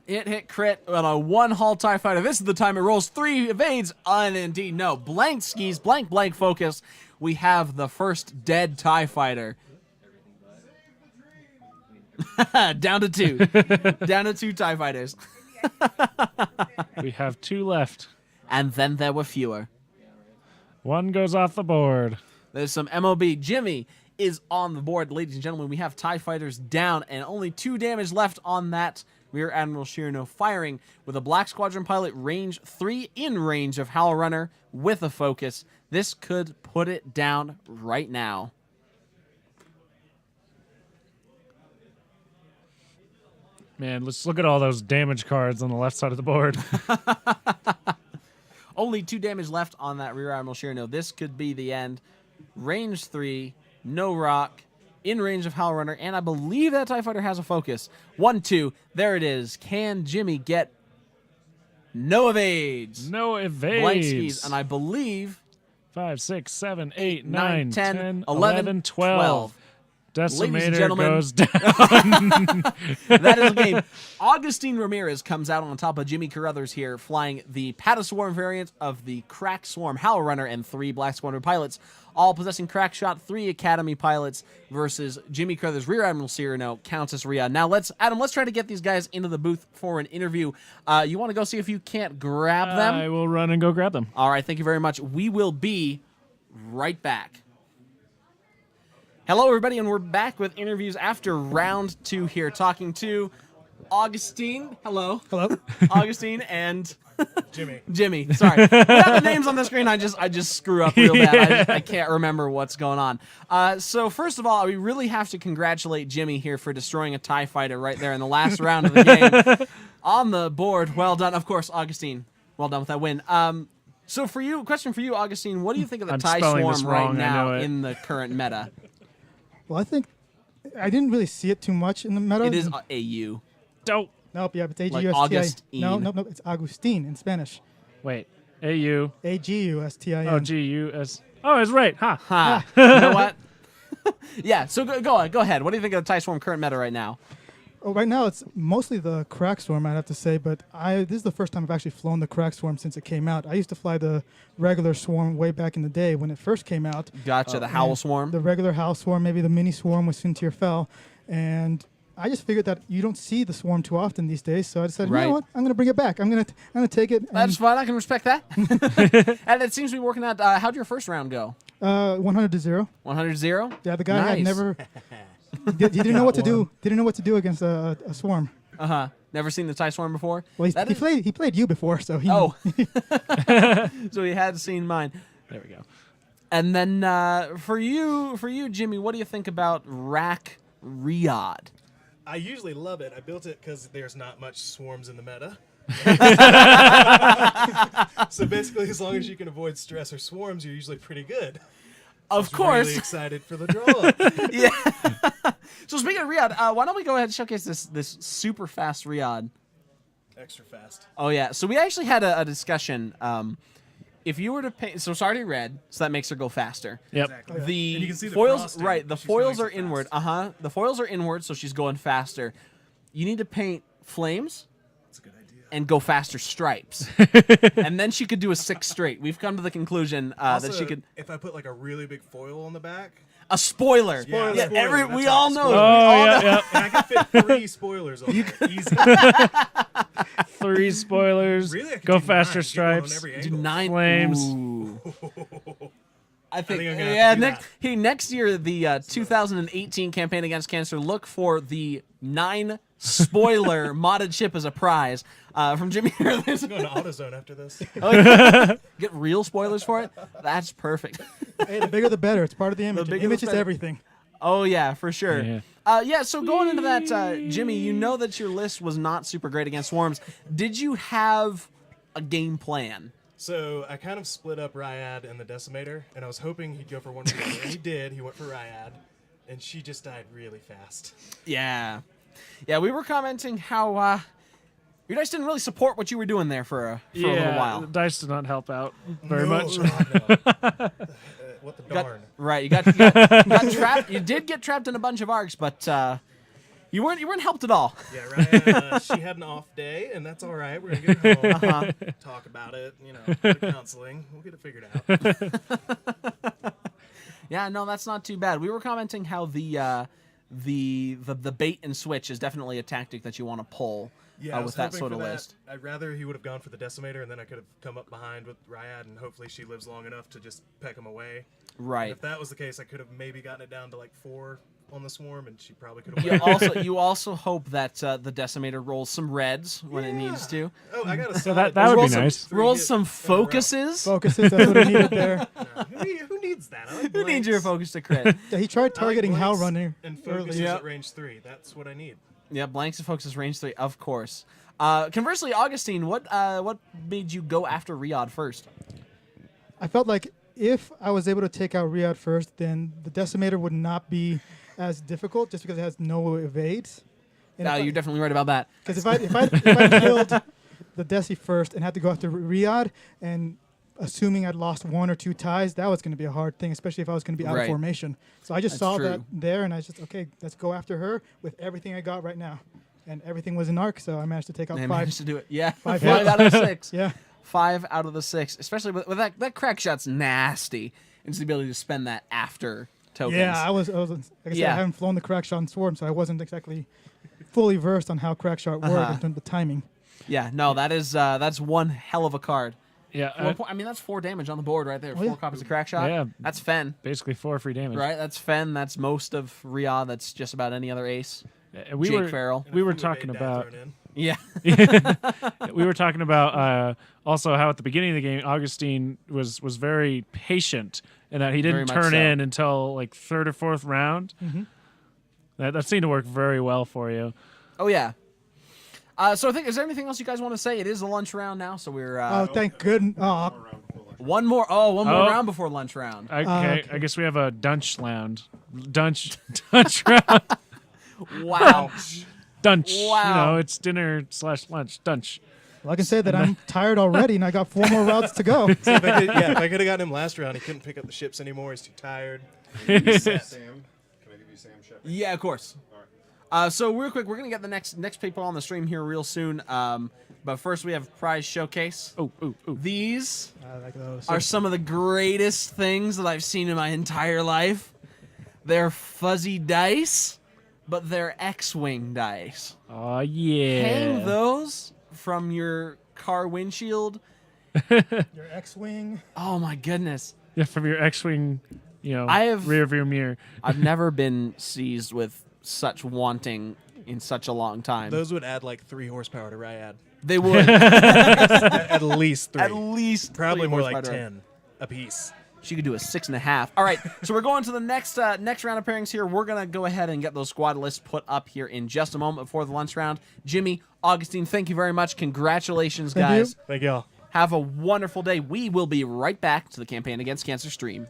It hit crit on a one-hull TIE fighter. This is the time it rolls 3 evades. And indeed, no. Blank skis, blank focus. We have the first dead TIE fighter. Down to 2. Down to 2 TIE fighters. We have 2 left. And then there were fewer. 1 goes off the board. There's some MOB. Jimmy is on the board. Ladies and gentlemen, we have TIE fighters down and only 2 damage left on that Rear Admiral Shirano firing with a Black Squadron pilot range 3 in range of Howl Runner with a focus. This could put it down right now. Man, let's look at all those damage cards on the left side of the board. Only 2 damage left on that Rear Admiral Shirano. This could be the end. Range 3, no rock, in range of Howl Runner, and I believe that TIE Fighter has a focus. 1, 2, there it is. Can Jimmy get no evades? No evades. Blank skis, and I believe 5, 6, 7, 8, 9, 10, 10, 11, 11, 12. Ladies and Decimator gentlemen, goes down. that is the game. Agustin Ramirez comes out on top of Jimmy Caruthers here, flying the Pataswarm variant of the Crack Swarm Howl Runner and 3 Black Squadron pilots, all possessing Crack Shot, 3 Academy pilots versus Jimmy Caruthers, Rear Admiral Cyrano, Countess Rhea. Now let's try to get these guys into the booth for an interview. You want to go see if you can't grab them? I will run and go grab them. All right, thank you very much. We will be right back. Hello, everybody, and we're back with interviews after round 2 here, talking to Agustin. Hello. Hello. Agustin and Jimmy. Jimmy. Sorry. We have the names on the screen. I just screw up real bad. I can't remember what's going on. So first of all, we really have to congratulate Jimmy here for destroying a TIE fighter right there in the last round of the game. On the board. Well done. Of course, Agustin. Well done with that win. So for you, question for you, Agustin, what do you think of the I'm TIE spelling Swarm this right wrong, I now know it. in the current meta? Well, I think I didn't really see it too much in the meta. It is AU. Dope. Nope, yeah, it's Like A-G-U-S-T-I. Augustine. No, it's Agustin in Spanish. Wait. A-U. A-G-U-S-T-I-N. Oh, G-U-S. Oh, it's right. Ha. Huh. You know what? Yeah, so go ahead. What do you think of the TIE Swarm current meta right now? Oh, right now it's mostly the Crack Swarm, I'd have to say, but this is the first time I've actually flown the Crack Swarm since it came out. I used to fly the regular Swarm way back in the day when it first came out. Gotcha, the Howl Swarm. The regular House Swarm, maybe the Mini Swarm with Suntir Fell, and I just figured that you don't see the Swarm too often these days, so I decided, Right. you know what, I'm going to bring it back. I'm going to take it. That's fine. I can respect that. And it seems to be working out. How'd your first round go? 100-0. 100-0? Yeah, the guy had Nice. never. He didn't know what to do. Didn't know what to do against a Swarm. Uh-huh. Never seen the TIE Swarm before? Well, That he played you before, so he. Oh. So he had seen mine. There we go. And then for you, Jimmy, what do you think about Rack Riyadh? I usually love it. I built it because there's not much swarms in the meta. So basically, as long as you can avoid stress or swarms, you're usually pretty good. Of I course. was really excited for the draw. Yeah. So speaking of Riyadh, why don't we go ahead and showcase this super fast Riyadh? Extra fast. Oh yeah. So we actually had a discussion. If you were to paint, so it's already red, so that makes her go faster. Yep. Exactly. The And you can see the foils, frosting. right? The She's foils going are so inward. fast. The foils are inward, so she's going faster. You need to paint flames That's a good idea. and go faster stripes, and then she could do a 6 straight. We've come to the conclusion that Also, she could if I put like a really big foil on the back, a spoiler. Spoiler, Yeah, spoiler, we that's all right, know. spoiler. We Oh, all yeah, know. yeah. and I can fit 3 spoilers on it. Easy. 3 spoilers. Really? I could Go do faster 9, get one on stripes. every Do angle. 9 Flames. Ooh. I think, think I'm gonna yeah. have to do Next year, the 2018 campaign against cancer, look for the 9 spoiler modded ship as a prize from Jimmy. I'm going to AutoZone after this. Get real spoilers for it. That's perfect. Hey, the bigger the better. It's part of the image. bigger the Image is better. everything. Oh yeah, for sure. Yeah. Yeah. So going into that, Jimmy, you know that your list was not super great against swarms. Did you have a game plan? So I kind of split up Ryad and the Decimator, and I was hoping he'd go for one or the other. And he did. He went for Ryad, and she just died really fast. Yeah. Yeah, we were commenting how your dice didn't really support what you were doing there for a little while. The dice did not help out very No, much. no. What the darn? Right, you got trapped. You did get trapped in a bunch of arcs, but You weren't helped at all. Yeah, Ryan, she had an off day, and that's all right. We're gonna get home, talk about it. Go to counseling. We'll get it figured out. Yeah, no, that's not too bad. We were commenting how the bait and switch is definitely a tactic that you want to pull Yeah, I was with that hoping sort for of that. list. I'd rather he would have gone for the decimator, and then I could have come up behind with Ryad, and hopefully she lives long enough to just peck him away. Right. If that was the case, I could have maybe gotten it down to like 4 on the swarm, and she probably could have. You also hope that the decimator rolls some reds when it needs to. Oh, I got a So solid- that would roll be some, nice. Roll hits some in a row. focuses. Focuses, that's what he needed there. Who needs that? I like Who needs your blanks. focus to crit? Yeah, he tried I like targeting Hal blanks Runner and early. focuses Yeah. at range 3. That's what I need. Yeah, blanks and focuses range 3, of course. Conversely, Agustin, what made you go after Riyadh first? I felt like if I was able to take out Riyadh first, then the Decimator would not be as difficult just because it has no evades. No, you're definitely right about that. Because if I killed the Desi first and had to go after Riyadh, and assuming I'd lost 1 or 2 ties, that was going to be a hard thing, especially if I was going to be out Right. of formation. So I just That's saw true. that there, and I just, okay, let's go after her with everything I got right now. And everything was in arc, so I managed to take out They 5. managed to do it. Yeah, Five five hits. out of the 6. Yeah. 5 out of the 6, especially with that crack shot's nasty. And just the ability to spend that after tokens. Yeah, I was like I said, Yeah. I haven't flown the crack shot on Swarm, so I wasn't exactly fully versed on how crack shot worked in terms of timing. Yeah, no, that's one hell of a card. Yeah, 4 that's 4 damage on the board right there. Oh, 4 yeah. copies of crack shot. Yeah. That's Fen, basically 4 free damage. right? That's Fen. That's most of Riyadh. That's just about any other ace. We Jake were Farrell. we were Fluid talking bait die about thrown in. Yeah. we were talking about also how at the beginning of the game Augustine was very patient and that he Very didn't much turn so. in until like 3rd or 4th round. That seemed to work very well for you. Oh yeah. So I think is there anything else you guys want to say? It is the lunch round now, so we're Oh, thank goodness. Oh, Around before lunch. one more Oh. round before lunch round. Okay, okay. I guess we have a Dunch round. Dunch round. Wow. Dunch. Wow. You know, it's dinner/lunch. Dunch. well, I can say that I'm tired already, and I got 4 more routes to go. If I could have gotten him last round, he couldn't pick up the ships anymore. He's too tired. Sam, can I give you Sam Shepard? Yeah, of course. All right. So real quick, we're gonna get the next people on the stream here real soon. But first we have prize showcase. Oh. These I like those. are some of the greatest things that I've seen in my entire life. They're fuzzy dice, but they're X-wing dice. Oh yeah. Hang those from your car windshield. Your X-Wing. Oh my goodness. Yeah, from your X-wing, I have- rear view mirror. I've never been seized with such wanting in such a long time. Those would add like 3 horsepower to Ryad. They would. At least 3. At least Probably 3 more like horsepower. 10 a piece. She could do a 6.5. All right, so we're going to the next round of pairings here. We're gonna go ahead and get those squad lists put up here in just a moment before the lunch round. Jimmy, Augustine, thank you very much. Congratulations, Thank you. guys. Thank y'all. Have a wonderful day. We will be right back to the Campaign Against Cancer stream.